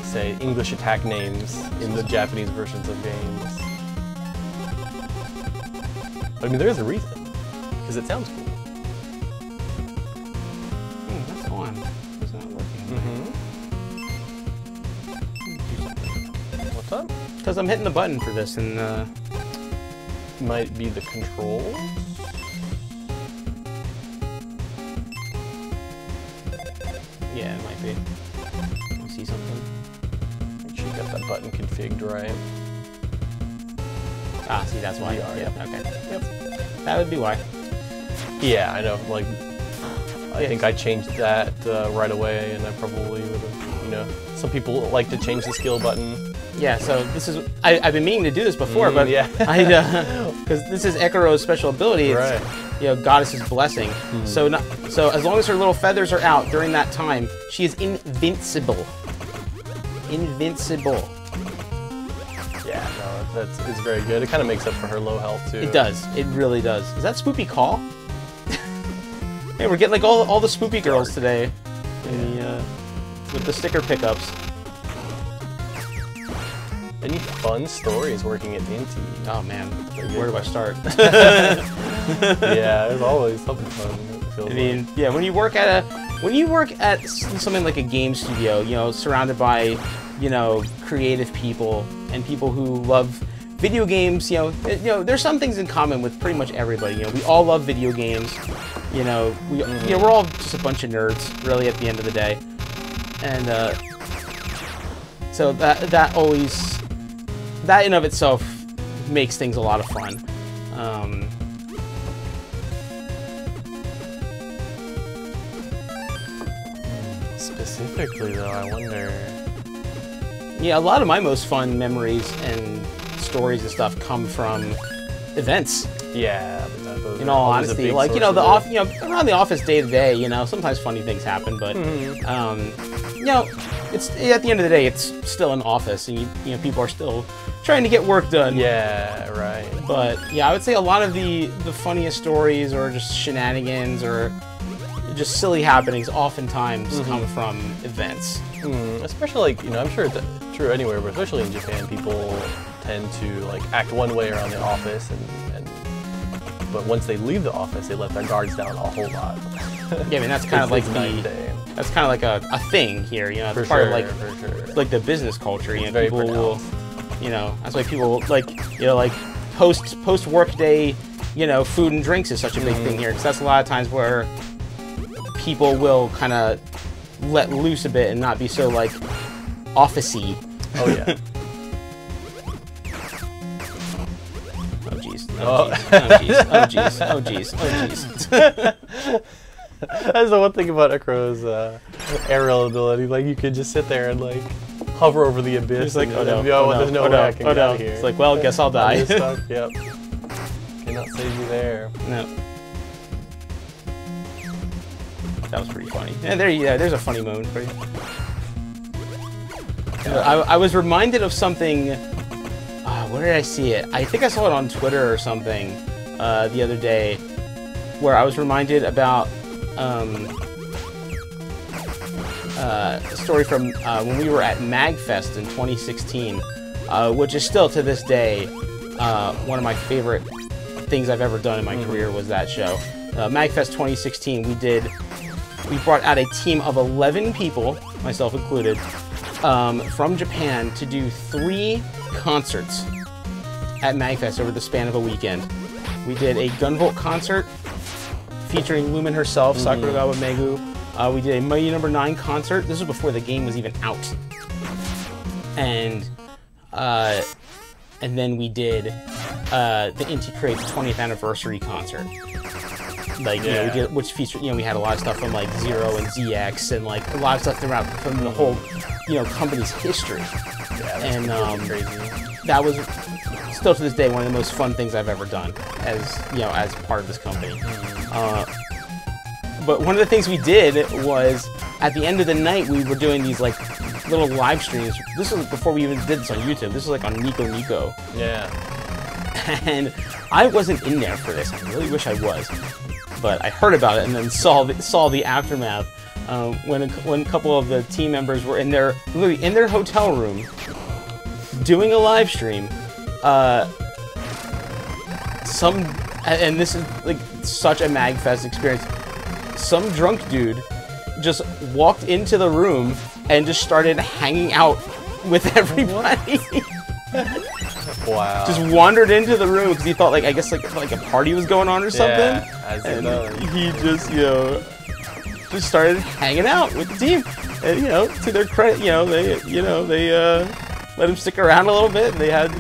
[SPEAKER 2] say, English attack names in the Japanese versions of games. But I mean, there is a reason, because it sounds cool.
[SPEAKER 1] That's on. It's not working.
[SPEAKER 2] What's up?
[SPEAKER 1] Because I'm hitting the button for this, and
[SPEAKER 2] Might be the controls?
[SPEAKER 1] yeah, it might be. You see something?
[SPEAKER 2] Make sure you got that button configured right.
[SPEAKER 1] Ah, see, that's why.
[SPEAKER 2] Yeah,
[SPEAKER 1] okay. Yep. That would be why.
[SPEAKER 2] Yeah, I know. Like, I think I changed that right away, and I probably would have, you know, some people like to change the skill button.
[SPEAKER 1] Yeah, so this is, I've been meaning to do this before, but
[SPEAKER 2] yeah.
[SPEAKER 1] because this is Ekaro's special ability, it's,
[SPEAKER 2] Right.
[SPEAKER 1] you know, Goddess's Blessing. So as long as her little feathers are out during that time, she is invincible. Invincible.
[SPEAKER 2] Yeah, no, it's very good. It kind of makes up for her low health too.
[SPEAKER 1] It does. It really does. Is that Spoopy Call? Hey, we're getting like all the Spoopy girls today, in the, with the sticker pickups.
[SPEAKER 2] Any fun stories working at Inti?
[SPEAKER 1] Oh man, where do I start?
[SPEAKER 2] Yeah, there's always something fun.
[SPEAKER 1] I mean, yeah, when you work at something like a game studio, you know, surrounded by, you know, creative people and people who love video games, you know, there's some things in common with pretty much everybody. You know, we all love video games. You know, we're all just a bunch of nerds, really, at the end of the day. And so that in of itself makes things a lot of fun.
[SPEAKER 2] Specifically, though, I wonder.
[SPEAKER 1] Yeah, a lot of my most fun memories and stories and stuff come from events.
[SPEAKER 2] Yeah,
[SPEAKER 1] in all honesty, like, you know, around the office day to day, you know, sometimes funny things happen, but you know, it's at the end of the day, it's still an office, and you know, people are still trying to get work done.
[SPEAKER 2] Yeah, right.
[SPEAKER 1] But yeah, I would say a lot of the funniest stories, or just shenanigans, or just silly happenings, oftentimes come from events.
[SPEAKER 2] Especially, like, you know, I'm sure it's true anywhere, but especially in Japan, people tend to like act one way around the office, but once they leave the office, they let their guards down a whole lot.
[SPEAKER 1] Yeah, I mean, that's kind of like that's kind of like a thing here, you know. It's part of like the business culture. You know, people will, you know, that's why people like, you know, like post work day, you know, food and drinks is such a big thing here, because that's a lot of times where people will kind of let loose a bit and not be so like office-y.
[SPEAKER 2] Oh yeah.
[SPEAKER 1] Oh jeez. Oh jeez. Oh jeez. Oh jeez. Oh jeez.
[SPEAKER 2] That's the one thing about Akro's aerial ability. Like, you could just sit there and like hover over the abyss.
[SPEAKER 1] He's like, oh no,
[SPEAKER 2] there's no way I can get out of here.
[SPEAKER 1] It's like, well, guess I'll die.
[SPEAKER 2] Yep. Cannot save you there.
[SPEAKER 1] No. That was pretty funny. Yeah, there's a funny moment for you. I was reminded of something. Where did I see it? I think I saw it on Twitter or something the other day, where I was reminded about a story from when we were at MagFest in 2016, which is still to this day one of my favorite things I've ever done in my career was that show. MagFest 2016, we brought out a team of 11 people, myself included, from Japan to do 3 concerts at MagFest over the span of a weekend. We did a Gunvolt concert featuring Lumen herself, Sakuragawa Megu. We did a Mighty No. 9 concert. This was before the game was even out. And then we did the Inti Creates 20th anniversary concert. Like, you know, we did, which featured, you know, we had a lot of stuff from like Zero and ZX and like a lot of stuff throughout from the whole, you know, company's history.
[SPEAKER 2] Yeah,
[SPEAKER 1] and that was still to this day one of the most fun things I've ever done as, you know, as part of this company. But one of the things we did was at the end of the night we were doing these like little live streams. This was before we even did this on YouTube. This was like on Nico Nico.
[SPEAKER 2] Yeah.
[SPEAKER 1] And I wasn't in there for this. I really wish I was. But I heard about it and then saw the aftermath when a couple of the team members were literally in their hotel room doing a live stream. And this is like such a MagFest experience. Some drunk dude just walked into the room and just started hanging out with everybody.
[SPEAKER 2] Wow.
[SPEAKER 1] Just wandered into the room because he thought, like, I guess like a party was going on or something.
[SPEAKER 2] Yeah, as
[SPEAKER 1] and he just, you know, just started hanging out with the team. And, you know, to their credit, they let him stick around a little bit. And they had,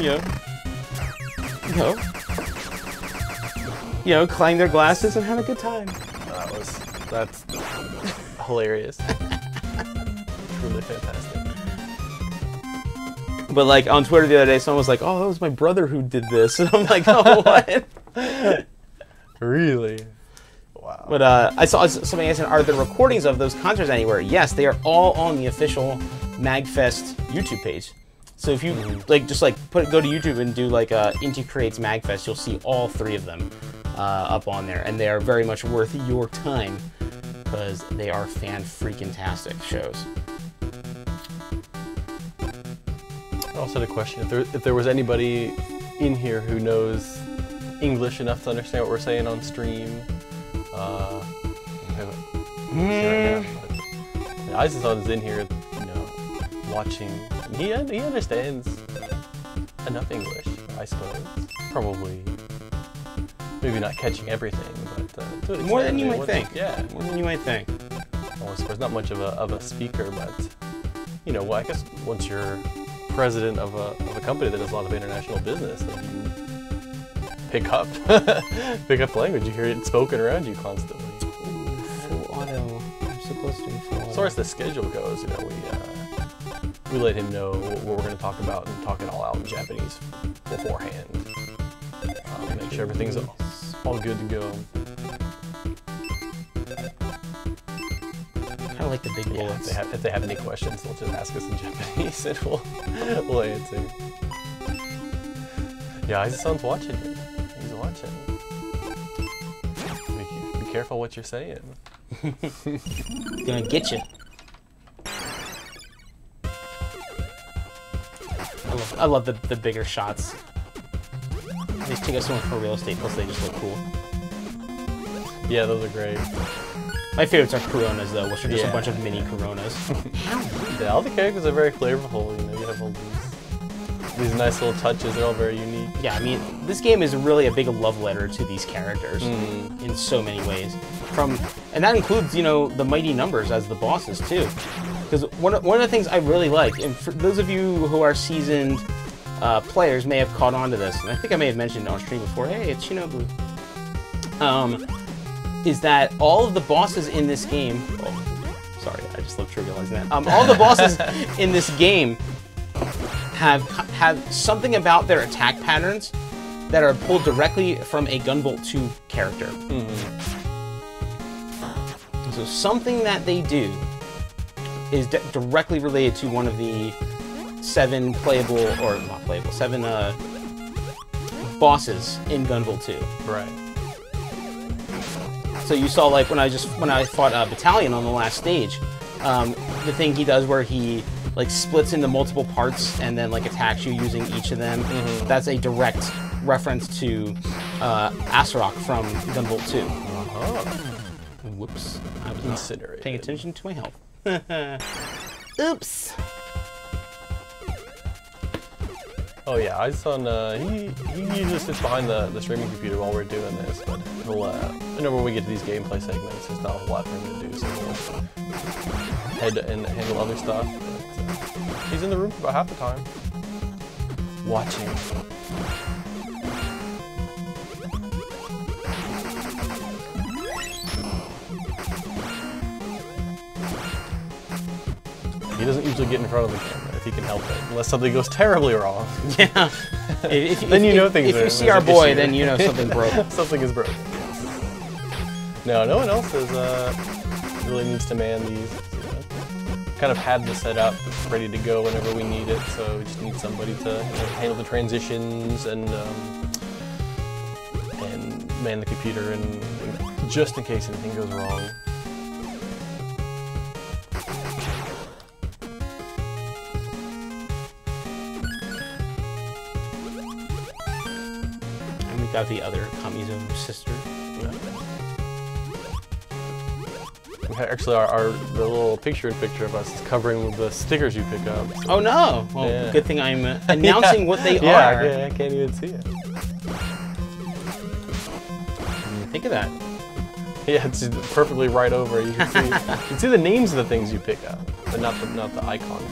[SPEAKER 1] clang their glasses and had a good time.
[SPEAKER 2] That's hilarious. Truly fantastic.
[SPEAKER 1] But like on Twitter the other day, someone was like, "Oh, that was my brother who did this," and I'm like, "Oh, what?"
[SPEAKER 2] Really? Wow.
[SPEAKER 1] But I saw somebody asking, "Are the recordings of those concerts anywhere?" Yes, they are all on the official MagFest YouTube page. So if you go to YouTube and do like Inti Creates MagFest, you'll see all 3 of them up on there, and they are very much worth your time because they are fan-freaking-tastic shows.
[SPEAKER 2] I also had a question. If there was anybody in here who knows English enough to understand what we're saying on stream, Aizen-san's in here, watching. He understands enough English, I suppose. Probably, maybe not catching everything, but
[SPEAKER 1] more than you might think.
[SPEAKER 2] Yeah,
[SPEAKER 1] more than you might think.
[SPEAKER 2] Well, I suppose not much of a speaker, but well, I guess once you're president of a company that does a lot of international business, then you pick up language. You hear it spoken around you constantly.
[SPEAKER 1] Ooh, full auto. I'm supposed to be full auto.
[SPEAKER 2] As far as the schedule goes, we let him know what we're going to talk about and talk it all out in Japanese beforehand. Make sure everything's all good to go.
[SPEAKER 1] I like the big bullets.
[SPEAKER 2] If they have any questions, they'll just ask us in Japanese and we'll answer. Yeah, Aizen-san's watching it. He's watching. Be careful what you're saying.
[SPEAKER 1] He's gonna get you. I love the bigger shots. They just take up so much more real estate, plus they just look cool.
[SPEAKER 2] Yeah, those are great.
[SPEAKER 1] My favorites are Coronas, though, which are just a bunch of mini Coronas.
[SPEAKER 2] Yeah, all the characters are very flavorful. You have all these nice little touches. They're all very unique.
[SPEAKER 1] Yeah, I mean, this game is really a big love letter to these characters in so many ways. And that includes, the mighty numbers as the bosses too. Because one of the things I really like, and for those of you who are seasoned players may have caught on to this, and I think I may have mentioned it on stream before. Hey, it's Shinobu. Is that all of the bosses in this game? Oh, sorry, I just love trivializing that. All the bosses in this game have something about their attack patterns that are pulled directly from a Gunvolt 2 character. So something that they do is directly related to one of the 7 playable, or not playable, 7 bosses in Gunvolt 2.
[SPEAKER 2] Right.
[SPEAKER 1] So you saw, like, when I fought Battalion on the last stage, the thing he does where he like splits into multiple parts and then like attacks you using each of them. That's a direct reference to Asarock from Gunvolt 2. Whoops. I was not paying attention to my health. Oops.
[SPEAKER 2] Oh yeah, I saw he usually sits behind the streaming computer while we're doing this, but he'll whenever we get to these gameplay segments, there's not a lot for him to do, so we'll head and handle other stuff. But, he's in the room for about half the time, watching. He doesn't usually get in front of the camera if he can help it, unless something goes terribly wrong.
[SPEAKER 1] Yeah.
[SPEAKER 2] If you
[SPEAKER 1] see our boy, then you know something broke.
[SPEAKER 2] Something is broken. No one else is really needs to man these. Kind of had this set up, ready to go whenever we need it. So we just need somebody to handle the transitions and man the computer, and just in case anything goes wrong.
[SPEAKER 1] Got the other Kamizo sister.
[SPEAKER 2] Yeah. Actually, the little picture-in-picture of us is covering with the stickers you pick up. So.
[SPEAKER 1] Oh no! Well, yeah. Good thing I'm announcing what they are.
[SPEAKER 2] Yeah, I can't even see it.
[SPEAKER 1] Think of that.
[SPEAKER 2] Yeah, it's perfectly right over. You can see the names of the things you pick up, but not the icon.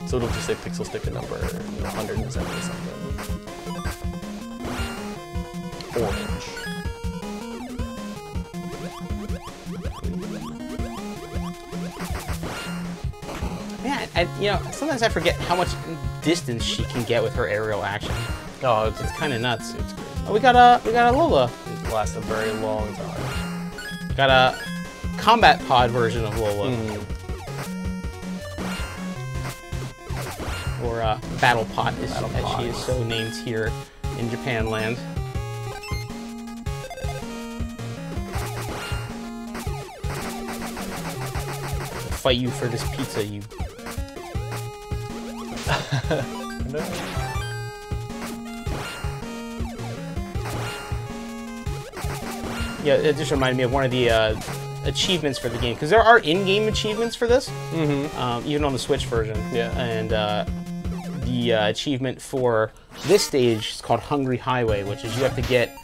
[SPEAKER 2] So it'll just say pixel sticker number 170 something. Orange.
[SPEAKER 1] Yeah, sometimes I forget how much distance she can get with her aerial action.
[SPEAKER 2] Oh, it's
[SPEAKER 1] kind of nuts.
[SPEAKER 2] It's great.
[SPEAKER 1] Oh, we got a Lola.
[SPEAKER 2] It lasts a very long time.
[SPEAKER 1] Got a combat pod version of Lola. Or Battle Pot, as she is so named here in Japan land. Fight you for this pizza, you.
[SPEAKER 2] No.
[SPEAKER 1] Yeah, it just reminded me of one of the achievements for the game, because there are in-game achievements for this, even on the Switch version.
[SPEAKER 2] Yeah.
[SPEAKER 1] And the achievement for this stage is called Hungry Highway, which is you have to get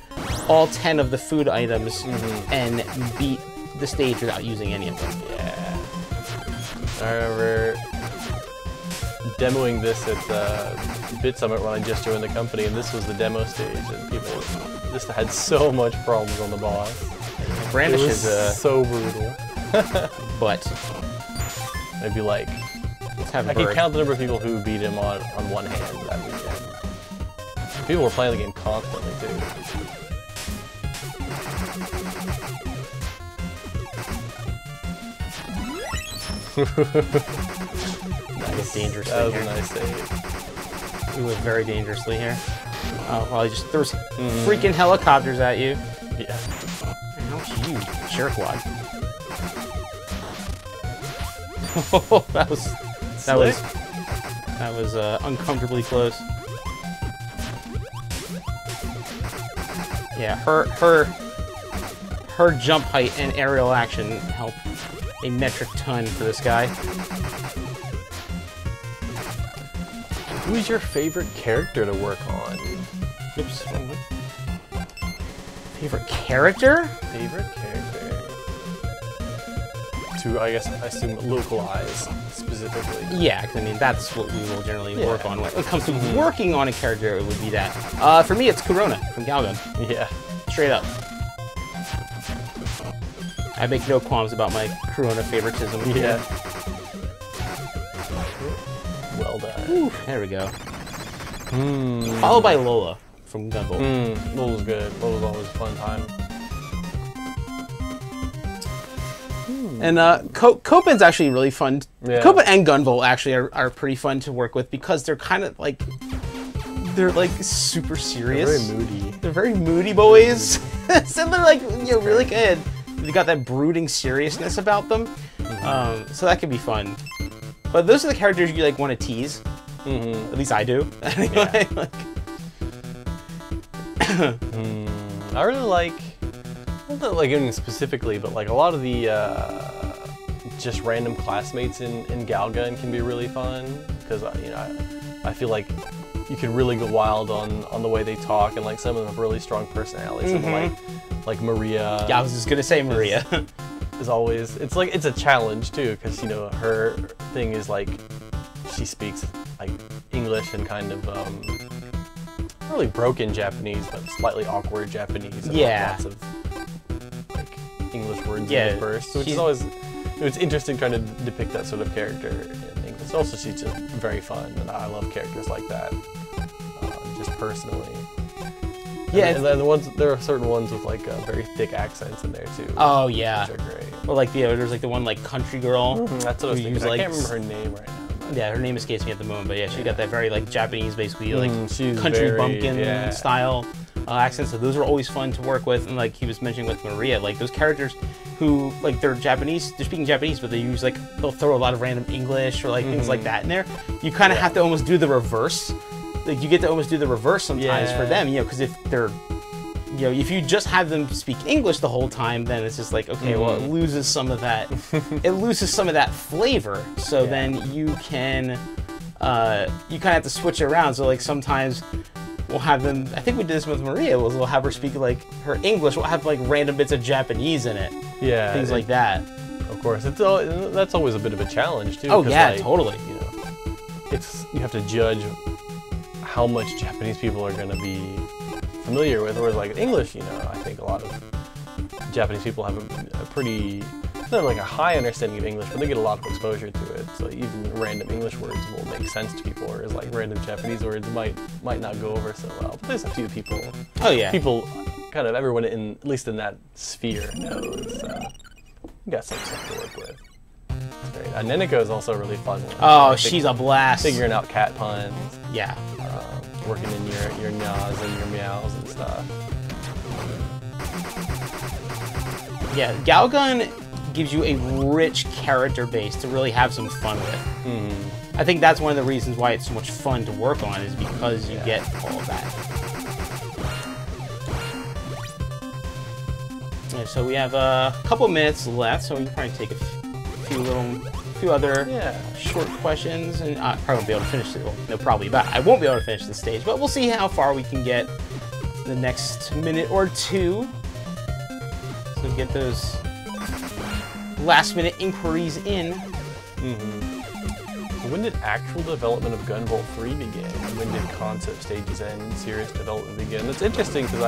[SPEAKER 1] all 10 of the food items and beat the stage without using any of them.
[SPEAKER 2] Yeah. I remember demoing this at Bit Summit when I just joined the company, and this was the demo stage, and people just had so much problems on the boss.
[SPEAKER 1] Brandish is
[SPEAKER 2] so brutal.
[SPEAKER 1] But
[SPEAKER 2] I'd be like, I can count the number of people who beat him on one hand that weekend. People were playing the game constantly too.
[SPEAKER 1] Nice. Dangerously
[SPEAKER 2] that was a nice save.
[SPEAKER 1] We went very dangerously here. Oh, well, he just throws freaking helicopters at you.
[SPEAKER 2] Yeah.
[SPEAKER 1] Ouch, you jerkwad. that was uncomfortably close. Yeah, her jump height and aerial action help a metric ton for this guy.
[SPEAKER 2] Who's your favorite character to work on?
[SPEAKER 1] Oops. Favorite character?
[SPEAKER 2] Favorite character. To, I guess, I assume, localize specifically.
[SPEAKER 1] Yeah, because I mean, that's what we will generally work on. When it comes to working on a character, it would be that. For me, it's Corona from Gal Gun.
[SPEAKER 2] Yeah.
[SPEAKER 1] Straight up. I make no qualms about my Corona favoritism.
[SPEAKER 2] Yeah.
[SPEAKER 1] Whew, there we go. Followed by Lola from Gunvolt.
[SPEAKER 2] Lola's good. Lola's always a fun time.
[SPEAKER 1] And Copen's actually really fun.
[SPEAKER 2] Yeah.
[SPEAKER 1] Copen and Gunvolt actually are pretty fun to work with because they're kind of like, they're like super serious.
[SPEAKER 2] They're very moody.
[SPEAKER 1] They're very moody boys. So they're like, you know, really good. They got that brooding seriousness about them. So that can be fun. But those are the characters you like want to tease. At least I do. Anyway, like.
[SPEAKER 2] I really like, not like anything specifically, but like a lot of the just random classmates in Gal Gun can be really fun because you know I feel like you can really go wild on the way they talk, and like some of them have really strong personalities. And like Maria.
[SPEAKER 1] Yeah, I was just gonna say Maria.
[SPEAKER 2] Is always, it's like, it's a challenge too, because you know her thing is like she speaks like English and kind of not really broken Japanese, but slightly awkward Japanese. And lots of like English words in the burst, which is always, it's interesting trying to depict that sort of character in English. Also, she's just very fun, and I love characters like that, just personally. Yeah, and then there are certain ones with like very thick accents in there too.
[SPEAKER 1] Oh yeah,
[SPEAKER 2] which are great.
[SPEAKER 1] Well, like there's like the one like country girl.
[SPEAKER 2] That's what I was thinking. I can't remember her name right now.
[SPEAKER 1] Yeah, her name escapes me at the moment, but yeah, she got that very like Japanese, basically like
[SPEAKER 2] she's
[SPEAKER 1] country
[SPEAKER 2] very,
[SPEAKER 1] bumpkin style accent. So those are always fun to work with. And like he was mentioning with Maria, like those characters who like they're Japanese, they're speaking Japanese, but they use like they'll throw a lot of random English or like things like that in there. You kind of have to almost do the reverse. Like you get to almost do the reverse sometimes for them, you know, because if they're you know, if you just have them speak English the whole time, then it's just like, okay, well, it loses some of that. It loses some of that flavor. So then you can, you kind of have to switch it around. So like sometimes we'll have them. I think we did this with Maria. We'll have her speak like her English. We'll have like random bits of Japanese in it. Yeah, things like that.
[SPEAKER 2] Of course, that's always a bit of a challenge too.
[SPEAKER 1] Oh yeah,
[SPEAKER 2] like,
[SPEAKER 1] totally.
[SPEAKER 2] You know, you have to judge how much Japanese people are going to be familiar with, whereas like English, you know, I think a lot of Japanese people have a pretty, not like a high understanding of English, but they get a lot of exposure to it. So even random English words will make sense to people, whereas like random Japanese words might not go over so well. But there's a few people.
[SPEAKER 1] Oh yeah.
[SPEAKER 2] People, kind of everyone in at least in that sphere knows. You got some stuff to work with. It's great. Neneko is also a really fun one.
[SPEAKER 1] Oh, she's a blast.
[SPEAKER 2] Figuring out cat puns.
[SPEAKER 1] Yeah.
[SPEAKER 2] Working in your nyas and your meows and stuff.
[SPEAKER 1] Yeah, Gal Gun gives you a rich character base to really have some fun with. I think that's one of the reasons why it's so much fun to work on, is because you get all of that. Yeah, so we have a couple minutes left, so we can probably take a few other short questions, and I probably won't be able to finish it. Well, no, probably, but I won't be able to finish the stage, but we'll see how far we can get the next minute or two. So get those last minute inquiries in.
[SPEAKER 2] When did actual development of Gunvolt 3 begin? When did concept stages end and serious development begin? That's interesting because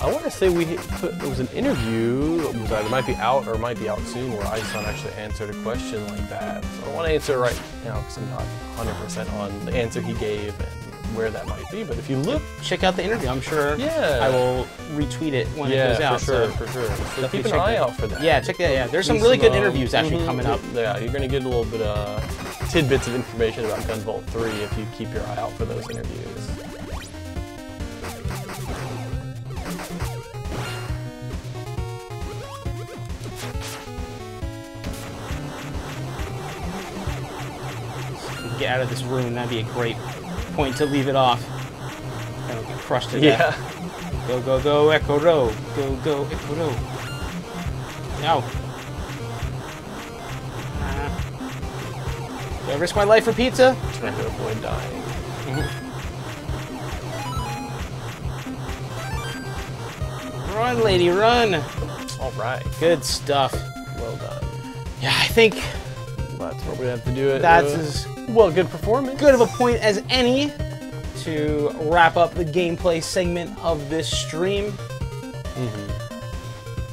[SPEAKER 2] I want to say there was an interview, it might be out or might be out soon, where Aisan actually answered a question like that. So I don't want to answer right now because I'm not 100% on the answer he gave and where that might be. But if you look,
[SPEAKER 1] check out the interview. I'm sure I will retweet it when it goes out.
[SPEAKER 2] For sure. So keep an eye out for that.
[SPEAKER 1] Yeah, check that. Yeah, there's some really good interviews actually coming up.
[SPEAKER 2] Yeah, you're gonna get a little bit of tidbits of information about Gunvolt 3 if you keep your eye out for those interviews.
[SPEAKER 1] Get out of this room. That'd be a great point to leave it off. I don't get crushed to death. Go, go, go, Echo Row. Go, go, Echo Row. Ow. Do I risk my life for pizza?
[SPEAKER 2] Trying to avoid dying.
[SPEAKER 1] Run, lady, run.
[SPEAKER 2] All right.
[SPEAKER 1] Good stuff.
[SPEAKER 2] Well done.
[SPEAKER 1] Yeah, I think
[SPEAKER 2] that's what we have to do.
[SPEAKER 1] That's as
[SPEAKER 2] good performance.
[SPEAKER 1] Good of a point as any to wrap up the gameplay segment of this stream.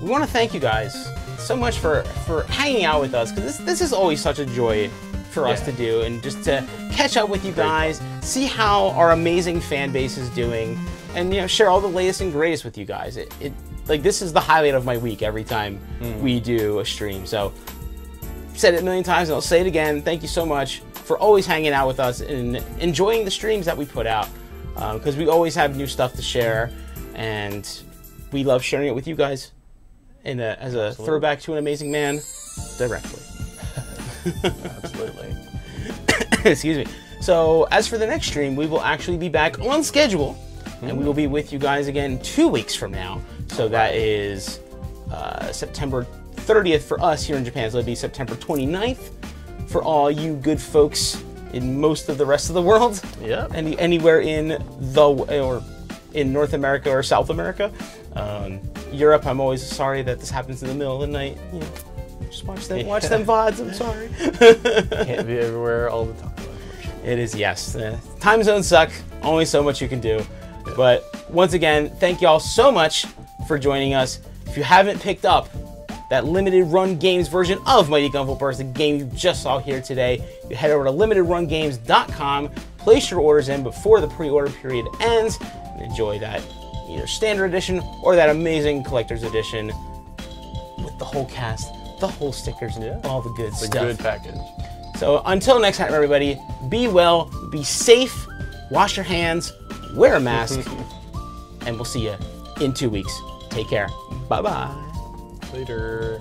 [SPEAKER 1] We want to thank you guys so much for hanging out with us, because this is always such a joy for us to do, and just to catch up with you guys, see how our amazing fan base is doing, and share all the latest and greatest with you guys. Like, this is the highlight of my week every time we do a stream. So, I've said it a million times, and I'll say it again. Thank you so much for always hanging out with us and enjoying the streams that we put out, because we always have new stuff to share, and we love sharing it with you guys as a throwback to an amazing man directly.
[SPEAKER 2] Absolutely.
[SPEAKER 1] Excuse me. So, as for the next stream, we will actually be back on schedule, and we will be with you guys again 2 weeks from now. So that is September 30th for us here in Japan. So it'll be September 29th for all you good folks in most of the rest of the world.
[SPEAKER 2] Yeah.
[SPEAKER 1] Anywhere in in North America or South America. Europe, I'm always sorry that this happens in the middle of the night. Just watch them VODs. I'm sorry.
[SPEAKER 2] Can't be everywhere all the time.
[SPEAKER 1] It is, yes. Time zones suck. Only so much you can do. Yeah. But once again, thank y'all so much for joining us. If you haven't picked up that limited run games version of Mighty Gunvolt Burst, the game you just saw here today, you head over to limitedrungames.com, place your orders in before the pre-order period ends, and enjoy that either standard edition or that amazing collector's edition with the whole cast, the whole stickers, and all the good stuff.
[SPEAKER 2] The good package.
[SPEAKER 1] So until next time, everybody, be well, be safe, wash your hands, wear a mask, and we'll see you in 2 weeks. Take care. Bye-bye.
[SPEAKER 2] Later.